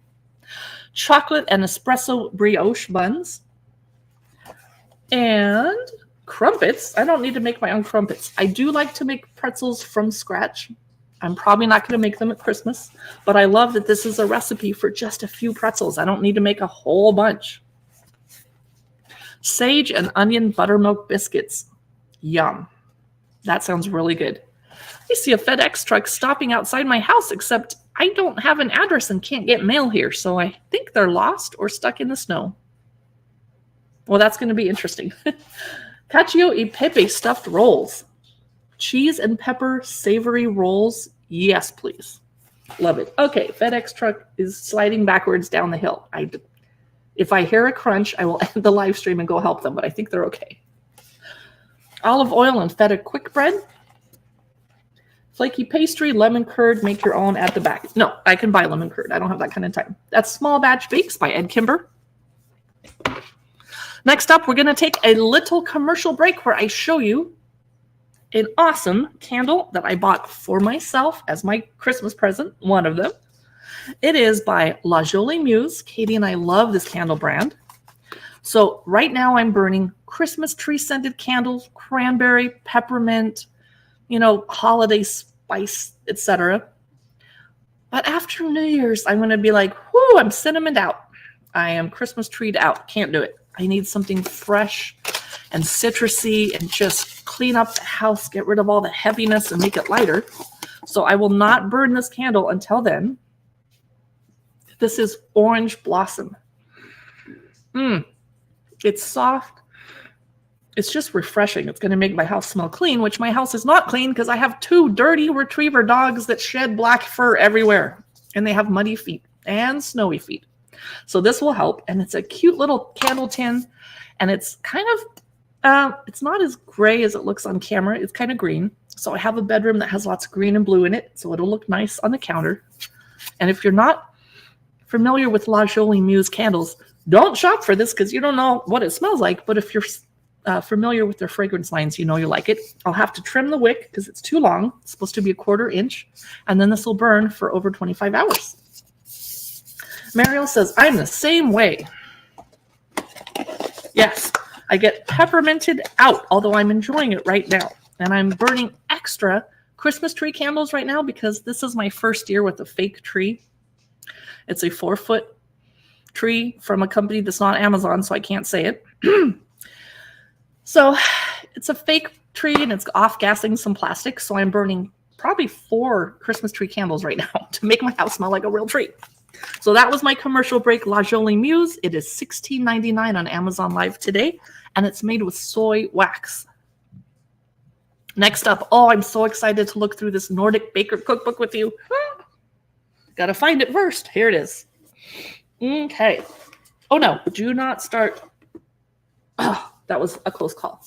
Chocolate and espresso brioche buns. And crumpets. I don't need to make my own crumpets. I do like to make pretzels from scratch. I'm probably not going to make them at Christmas, but I love that this is a recipe for just a few pretzels. I don't need to make a whole bunch. Sage and onion buttermilk biscuits. Yum. That sounds really good. I see a FedEx truck stopping outside my house, except I don't have an address and can't get mail here, so I think they're lost or stuck in the snow. Well, that's going to be interesting. Cacio e pepe stuffed rolls. Cheese and pepper savory rolls. Yes, please. Love it. Okay, FedEx truck is sliding backwards down the hill. If I hear a crunch, I will end the live stream and go help them, but I think they're okay. Olive oil and feta quick bread. Flaky pastry, lemon curd, make your own at the back. No, I can buy lemon curd. I don't have that kind of time. That's Small Batch Bakes by Ed Kimber. Next up, we're going to take a little commercial break where I show you an awesome candle that I bought for myself as my Christmas present, one of them. It is by La Jolie Muse. Katie and I love this candle brand. So right now I'm burning Christmas tree scented candles, cranberry, peppermint, holiday spice, etc. But after New Year's, I'm going to be like, whoo, I'm cinnamoned out. I am Christmas treed out. Can't do it. I need something fresh and citrusy and just clean up the house, get rid of all the heaviness and make it lighter. So I will not burn this candle until then. This is Orange Blossom. It's soft. It's just refreshing. It's going to make my house smell clean, which my house is not clean because I have 2 dirty retriever dogs that shed black fur everywhere. And they have muddy feet and snowy feet. So this will help. And it's a cute little candle tin. And it's kind of, it's not as gray as it looks on camera. It's kind of green. So I have a bedroom that has lots of green and blue in it. So it'll look nice on the counter. And if you're not familiar with La Jolie Muse candles, don't shop for this because you don't know what it smells like. But if you're familiar with their fragrance lines, you know you like it. I'll have to trim the wick because it's too long. It's supposed to be 1/4 inch. And then this will burn for over 25 hours. Mariel says, I'm the same way. Yes, I get pepperminted out, although I'm enjoying it right now. And I'm burning extra Christmas tree candles right now because this is my first year with a fake tree. It's a 4-foot tree from a company that's not Amazon, so I can't say it. So it's a fake tree and it's off-gassing some plastic. So I'm burning probably 4 Christmas tree candles right now to make my house smell like a real tree. So that was my commercial break, La Jolie Muse. It is $16.99 on Amazon Live today, and it's made with soy wax. Next up, I'm so excited to look through this Nordic Baker cookbook with you. Got to find it first. Here it is. Okay. Oh no, do not start. Oh, that was a close call.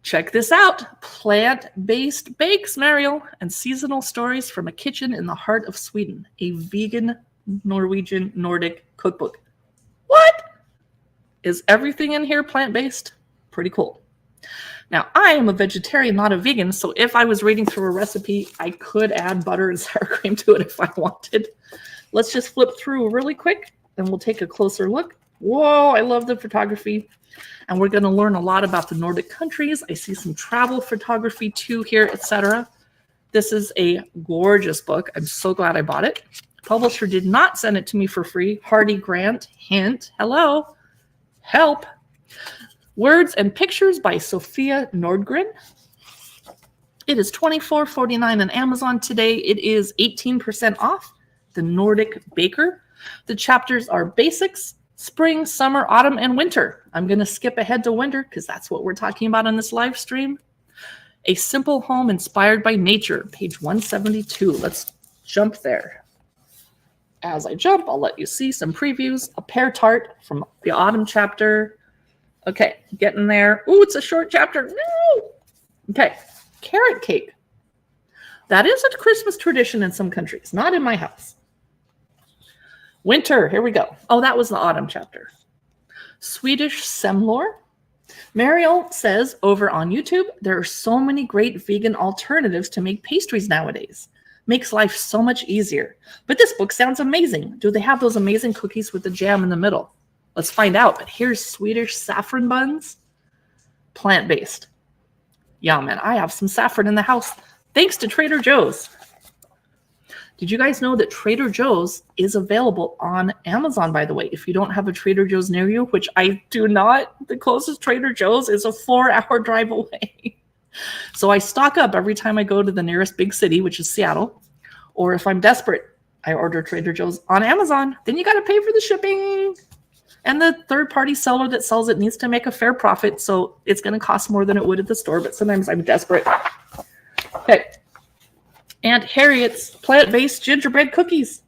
Check this out. Plant-based bakes, Mariel, and seasonal stories from a kitchen in the heart of Sweden. A vegan Norwegian Nordic cookbook. What? Is everything in here plant-based? Pretty cool. Now, I am a vegetarian, not a vegan, so if I was reading through a recipe, I could add butter and sour cream to it if I wanted. Let's just flip through really quick, and we'll take a closer look. Whoa, I love the photography. And we're going to learn a lot about the Nordic countries. I see some travel photography too here, etc. This is a gorgeous book. I'm so glad I bought it. Publisher did not send it to me for free. Hardy Grant, hint, hello, help. Words and Pictures by Sophia Nordgren. It is $24.49 on Amazon today. It is 18% off. The Nordic Baker. The chapters are basics, spring, summer, autumn, and winter. I'm going to skip ahead to winter because that's what we're talking about on this live stream. A Simple Home Inspired by Nature, page 172. Let's jump there. As I jump, I'll let you see some previews. A pear tart from the autumn chapter. Okay, getting there. Ooh, it's a short chapter. No! Okay, carrot cake. That is a Christmas tradition in some countries, not in my house. Winter, here we go. Oh, that was the autumn chapter. Swedish semlor. Mariel says over on YouTube, there are so many great vegan alternatives to make pastries nowadays. Makes life so much easier. But this book sounds amazing. Do they have those amazing cookies with the jam in the middle? Let's find out. But here's Swedish saffron buns. Plant-based. Yeah, man, I have some saffron in the house thanks to Trader Joe's. Did you guys know that Trader Joe's is available on Amazon, by the way? If you don't have a Trader Joe's near you, which I do not, the closest Trader Joe's is a 4-hour drive away. So I stock up every time I go to the nearest big city, which is Seattle. Or if I'm desperate, I order Trader Joe's on Amazon. Then you got to pay for the shipping. And the third-party seller that sells it needs to make a fair profit. So it's going to cost more than it would at the store. But sometimes I'm desperate. Okay. Aunt Harriet's plant-based gingerbread cookies.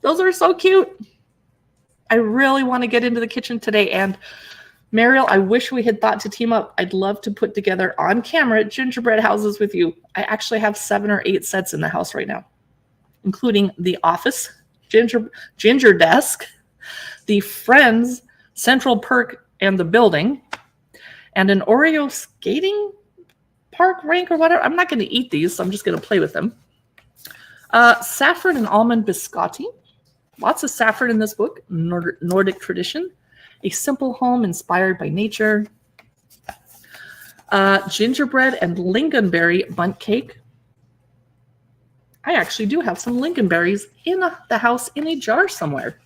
Those are so cute. I really want to get into the kitchen today. And Mariel, I wish we had thought to team up. I'd love to put together on camera gingerbread houses with you. I actually have 7 or 8 sets in the house right now, including the office ginger desk, the Friends Central Perk and the building, and an Oreo skating park rink or whatever. I'm not going to eat these, so I'm just going to play with them. Saffron and almond biscotti. Lots of saffron in this book. Nordic tradition. A Simple Home Inspired by Nature. Gingerbread and lingonberry bundt cake. I actually do have some lingonberries in the house in a jar somewhere.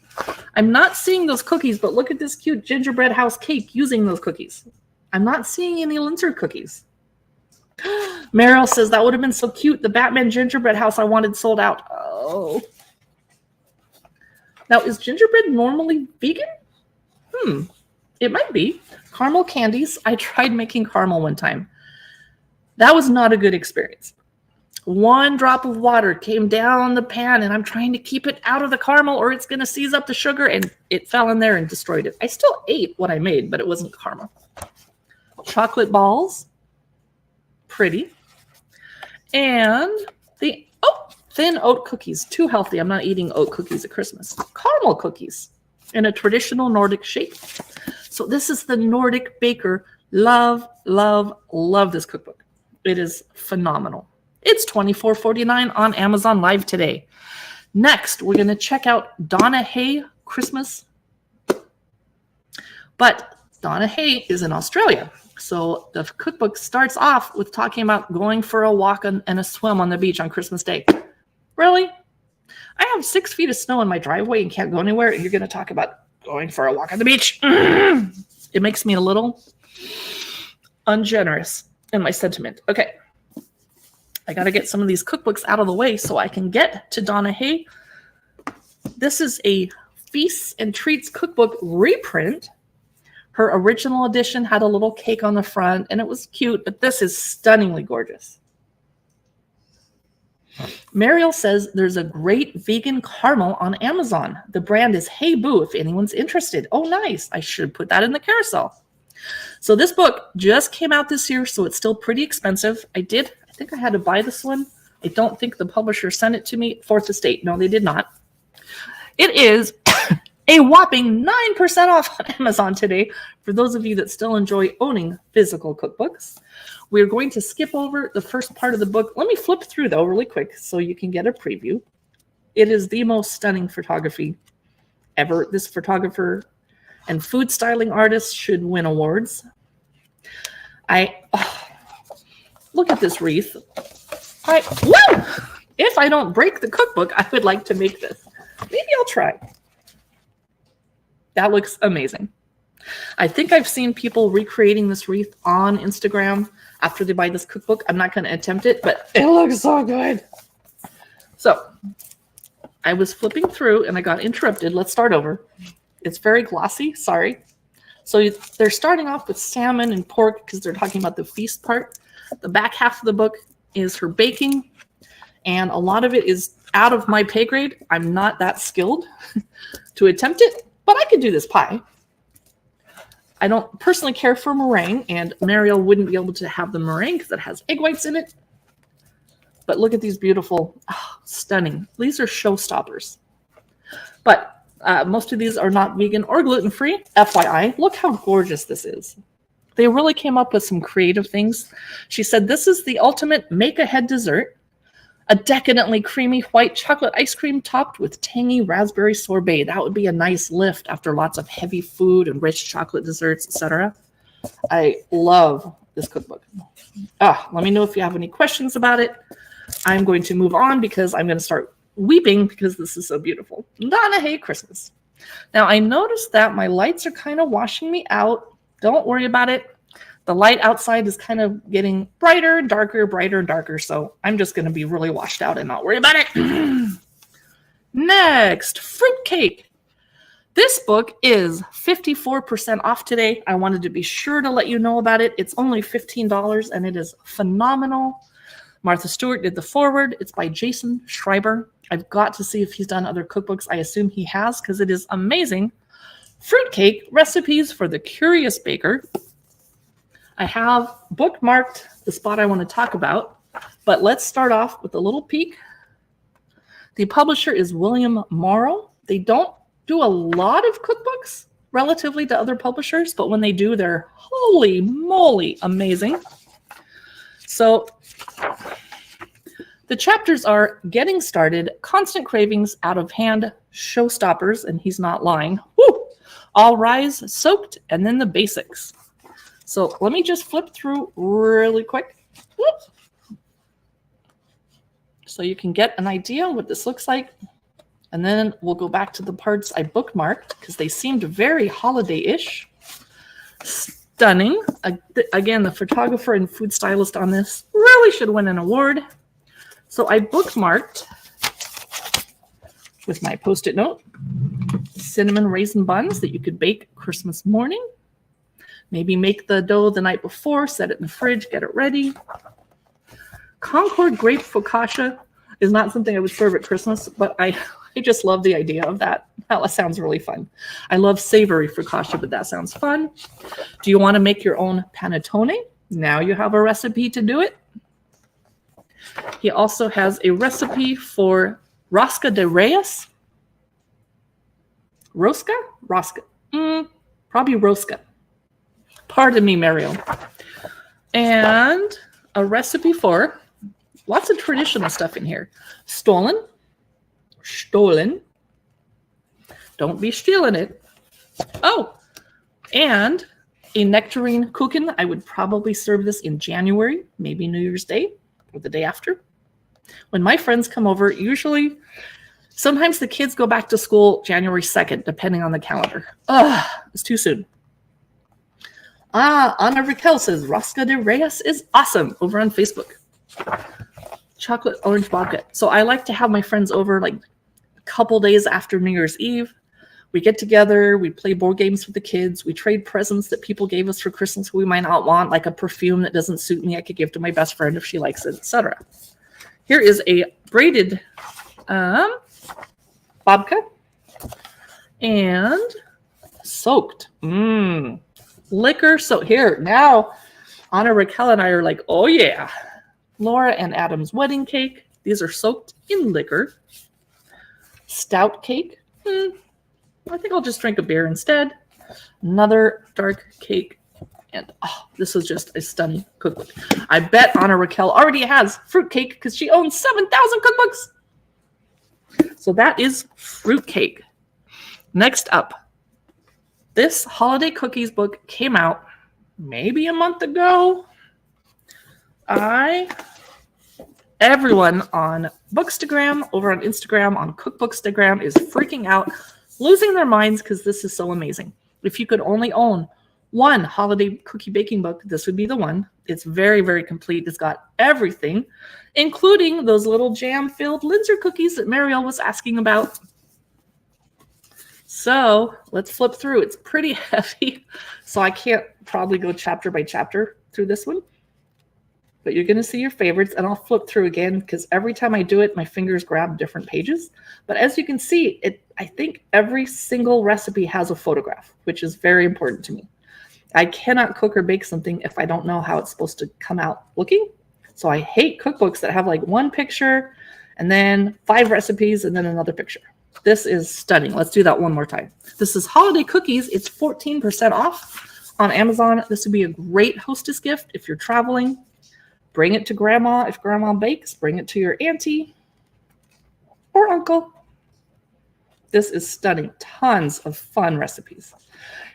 I'm not seeing those cookies, but look at this cute gingerbread house cake using those cookies. I'm not seeing any Linzer cookies. Meryl says that would have been so cute. The Batman gingerbread house I wanted sold out. Oh. Now, is gingerbread normally vegan? It might be. Caramel candies. I tried making caramel one time. That was not a good experience. 1 drop of water came down the pan, and I'm trying to keep it out of the caramel or it's going to seize up the sugar, and it fell in there and destroyed it. I still ate what I made, but it wasn't caramel. Chocolate balls. Pretty. And the thin oat cookies. Too healthy. I'm not eating oat cookies at Christmas. Caramel cookies in a traditional Nordic shape. So this is the Nordic Baker. Love, love, love this cookbook. It is phenomenal. It's $24.49 on Amazon Live today. Next, we're going to check out Donna Hay Christmas. But Donna Hay is in Australia. So the cookbook starts off with talking about going for a walk and a swim on the beach on Christmas Day. Really? I have 6 feet of snow in my driveway and can't go anywhere, and you're going to talk about going for a walk on the beach? It makes me a little ungenerous in my sentiment. Okay. I got to get some of these cookbooks out of the way so I can get to Donna Hay. This is a Feasts and Treats cookbook reprint. Her original edition had a little cake on the front, and it was cute, but this is stunningly gorgeous. Mariel says there's a great vegan caramel on Amazon. The brand is Hey Boo if anyone's interested. Oh, nice. I should put that in the carousel. So this book just came out this year, so it's still pretty expensive. I think I had to buy this one. I don't think the publisher sent it to me. Fourth Estate. No, they did not. It is a whopping 9% off on Amazon today for those of you that still enjoy owning physical cookbooks. We're going to skip over the first part of the book. Let me flip through, though, really quick so you can get a preview. It is the most stunning photography ever. This photographer and food styling artist should win awards. Look at this wreath. If I don't break the cookbook, I would like to make this. Maybe I'll try. That looks amazing. I think I've seen people recreating this wreath on Instagram after they buy this cookbook. I'm not going to attempt it, but it looks so good. So I was flipping through and I got interrupted. Let's start over. It's very glossy. Sorry. So they're starting off with salmon and pork because they're talking about the feast part. The back half of the book is her baking, and a lot of it is out of my pay grade. I'm not that skilled to attempt it, but I could do this pie. I don't personally care for meringue, and Mariel wouldn't be able to have the meringue because it has egg whites in it. But look at these beautiful, stunning. These are showstoppers. But most of these are not vegan or gluten-free. FYI, look how gorgeous this is. They really came up with some creative things. She said, this is the ultimate make-ahead dessert. A decadently creamy white chocolate ice cream topped with tangy raspberry sorbet. That would be a nice lift after lots of heavy food and rich chocolate desserts, etc. I love this cookbook. Let me know if you have any questions about it. I'm going to move on because I'm going to start weeping because this is so beautiful. Donna, hey, Christmas. Now, I noticed that my lights are kind of washing me out. Don't worry about it. The light outside is kind of getting brighter, darker, brighter, and darker. So I'm just going to be really washed out and not worry about it. Next, fruitcake. This book is 54% off today. I wanted to be sure to let you know about it. It's only $15 and it is phenomenal. Martha Stewart did the foreword. It's by Jason Schreiber. I've got to see if he's done other cookbooks. I assume he has because it is amazing. Fruitcake, recipes for the curious baker. I have bookmarked the spot I want to talk about, but let's start off with a little peek. The publisher is William Morrow. They don't do a lot of cookbooks relatively to other publishers, but when they do, they're holy moly amazing. So the chapters are Getting Started, Constant Cravings, Out of Hand, Showstoppers, and he's not lying. Woo! All Rise, Soaked, and then the basics. So let me just flip through really quick. Whoops. So you can get an idea what this looks like. And then we'll go back to the parts I bookmarked because they seemed very holiday-ish. Stunning. Again, the photographer and food stylist on this really should win an award. So I bookmarked with my Post-it note cinnamon raisin buns that you could bake Christmas morning. Maybe make the dough the night before, set it in the fridge, get it ready. Concord grape focaccia is not something I would serve at Christmas, but I just love the idea of that. That sounds really fun. I love savory focaccia, but that sounds fun. Do you want to make your own panettone? Now you have a recipe to do it. He also has a recipe for rosca de reyes. Rosca? Rosca. Probably rosca. Pardon me, Mariel. And a recipe for lots of traditional stuff in here. Stolen. Don't be stealing it. Oh, and a nectarine kuchen. I would probably serve this in January, maybe New Year's Day or the day after. When my friends come over, usually, sometimes the kids go back to school January 2nd, depending on the calendar. It's too soon. Anna Raquel says, Rosca de Reyes is awesome over on Facebook. Chocolate orange vodka. So I like to have my friends over like a couple days after New Year's Eve. We get together, we play board games with the kids, we trade presents that people gave us for Christmas we might not want, like a perfume that doesn't suit me I could give to my best friend if she likes it, etc. Here is a braided babka and soaked. Liquor. So here, now Anna, Raquel, and I are like, oh yeah. Laura and Adam's wedding cake. These are soaked in liquor. Stout cake. I think I'll just drink a beer instead. Another dark cake. And this is just a stunning cookbook. I bet Anna Raquel already has fruitcake because she owns 7,000 cookbooks. So that is fruitcake. Next up, this holiday cookies book came out maybe a month ago. Everyone on Bookstagram, over on Instagram, on Cookbookstagram is freaking out, losing their minds because this is so amazing. If you could only own one holiday cookie baking book, this would be the one. It's very, very complete. It's got everything, including those little jam-filled Linzer cookies that Mariel was asking about. So let's flip through. It's pretty heavy, so I can't probably go chapter by chapter through this one. But you're going to see your favorites, and I'll flip through again because every time I do it, my fingers grab different pages. But as you can see, I think every single recipe has a photograph, which is very important to me. I cannot cook or bake something if I don't know how it's supposed to come out looking. So I hate cookbooks that have like one picture and then 5 recipes and then another picture. This is stunning. Let's do that one more time. This is holiday cookies. It's 14% off on Amazon. This would be a great hostess gift if you're traveling. Bring it to grandma. If grandma bakes, bring it to your auntie or uncle. This is stunning. Tons of fun recipes.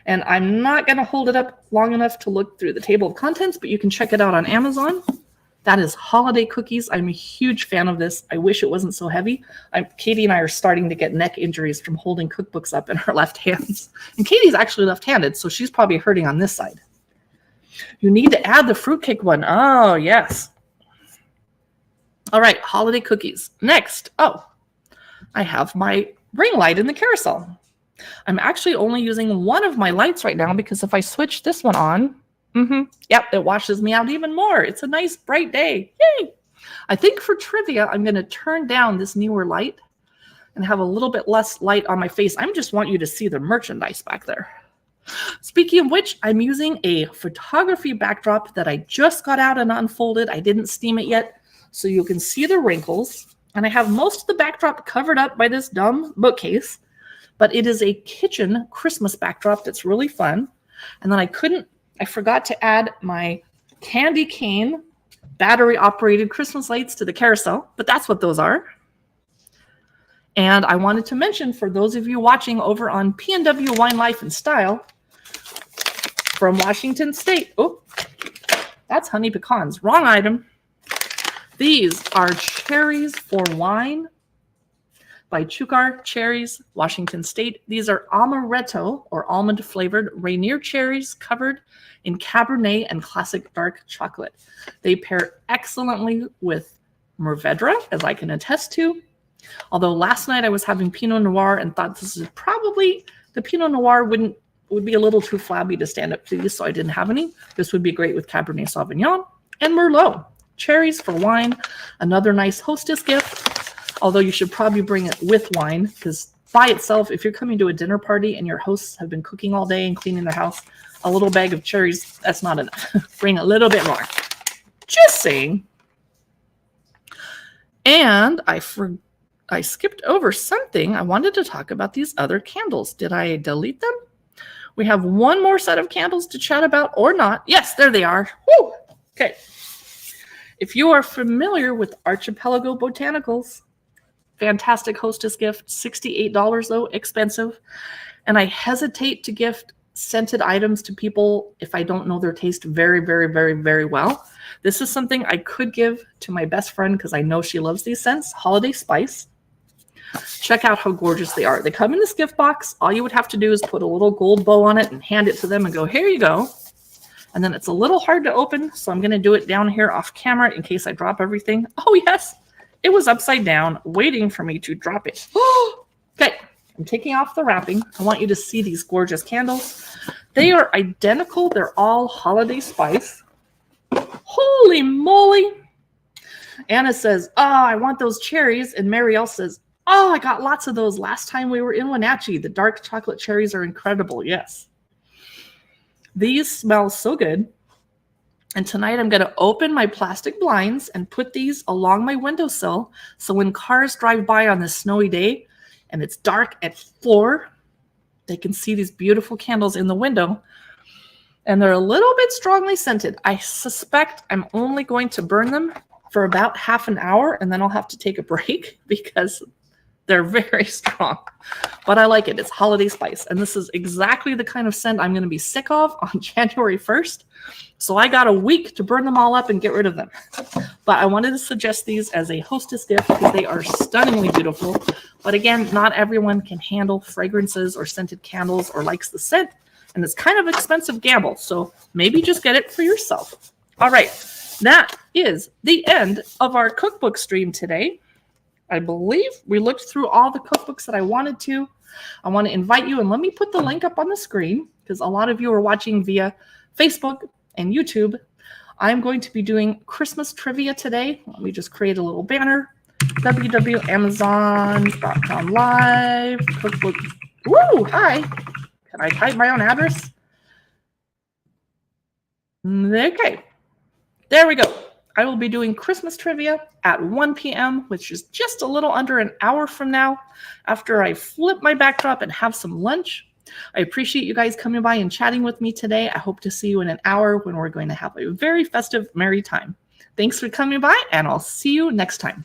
And I'm not going to hold it up long enough to look through the table of contents, but you can check it out on Amazon. That is holiday cookies. I'm a huge fan of this. I wish it wasn't so heavy. Katie and I are starting to get neck injuries from holding cookbooks up in our left hands. And Katie's actually left-handed, so she's probably hurting on this side. You need to add the fruitcake one. Oh, yes. All right, holiday cookies. Next, I have my ring light in the carousel. I'm actually only using one of my lights right now because if I switch this one on, it washes me out even more. It's a nice bright day. Yay! I think for trivia, I'm going to turn down this newer light and have a little bit less light on my face. I just want you to see the merchandise back there. Speaking of which, I'm using a photography backdrop that I just got out and unfolded. I didn't steam it yet, so you can see the wrinkles. And I have most of the backdrop covered up by this dumb bookcase, but it is a kitchen Christmas backdrop that's really fun. And then I forgot to add my candy cane battery-operated Christmas lights to the carousel, but that's what those are. And I wanted to mention, for those of you watching over on P&W Wine Life and Style from Washington State. Oh, that's honey pecans. Wrong item. These are cherries for wine by Chukar Cherries, Washington State. These are amaretto or almond-flavored Rainier cherries covered in Cabernet and classic dark chocolate. They pair excellently with Mourvedre, as I can attest to. Although last night I was having Pinot Noir and thought this is probably, the Pinot Noir would be a little too flabby to stand up to these, so I didn't have any. This would be great with Cabernet Sauvignon and Merlot. Cherries for wine, another nice hostess gift. Although you should probably bring it with wine, because by itself, if you're coming to a dinner party and your hosts have been cooking all day and cleaning their house, a little bag of cherries, that's not enough. Bring a little bit more. Just saying. And I skipped over something. I wanted to talk about these other candles. Did I delete them? We have one more set of candles to chat about, or not. Yes, there they are. Woo! Okay. If you are familiar with Archipelago Botanicals, fantastic hostess gift, $68 though, expensive. And I hesitate to gift scented items to people if I don't know their taste very, very, very, very well. This is something I could give to my best friend because I know she loves these scents, Holiday Spice. Check out how gorgeous they are. They come in this gift box. All you would have to do is put a little gold bow on it and hand it to them and go, here you go. And then it's a little hard to open, so I'm going to do it down here off camera in case I drop everything. Oh, yes. It was upside down, waiting for me to drop it. Okay, I'm taking off the wrapping. I want you to see these gorgeous candles. They are identical. They're all Holiday Spice. Holy moly. Anna says, oh, I want those cherries. And Marielle says, oh, I got lots of those last time we were in Wenatchee. The dark chocolate cherries are incredible. Yes. These smell so good. And tonight I'm going to open my plastic blinds and put these along my windowsill. So when cars drive by on this snowy day and it's dark at 4, they can see these beautiful candles in the window. And they're a little bit strongly scented. I suspect I'm only going to burn them for about half an hour, and then I'll have to take a break because they're very strong. But I like it. It's holiday spice. And this is exactly the kind of scent I'm going to be sick of on January 1st. So I got a week to burn them all up and get rid of them. But I wanted to suggest these as a hostess gift because they are stunningly beautiful. But again, not everyone can handle fragrances or scented candles or likes the scent. And it's kind of an expensive gamble. So maybe just get it for yourself. All right. That is the end of our cookbook stream today. I believe we looked through all the cookbooks that I wanted to. I want to invite you, and let me put the link up on the screen because a lot of you are watching via Facebook and YouTube. I'm going to be doing Christmas trivia today. Let me just create a little banner. www.amazon.com live cookbook. Woo! Hi. Can I type my own address? Okay. There we go. I will be doing Christmas trivia at 1 p.m., which is just a little under an hour from now, after I flip my backdrop and have some lunch. I appreciate you guys coming by and chatting with me today. I hope to see you in an hour when we're going to have a very festive, merry time. Thanks for coming by, and I'll see you next time.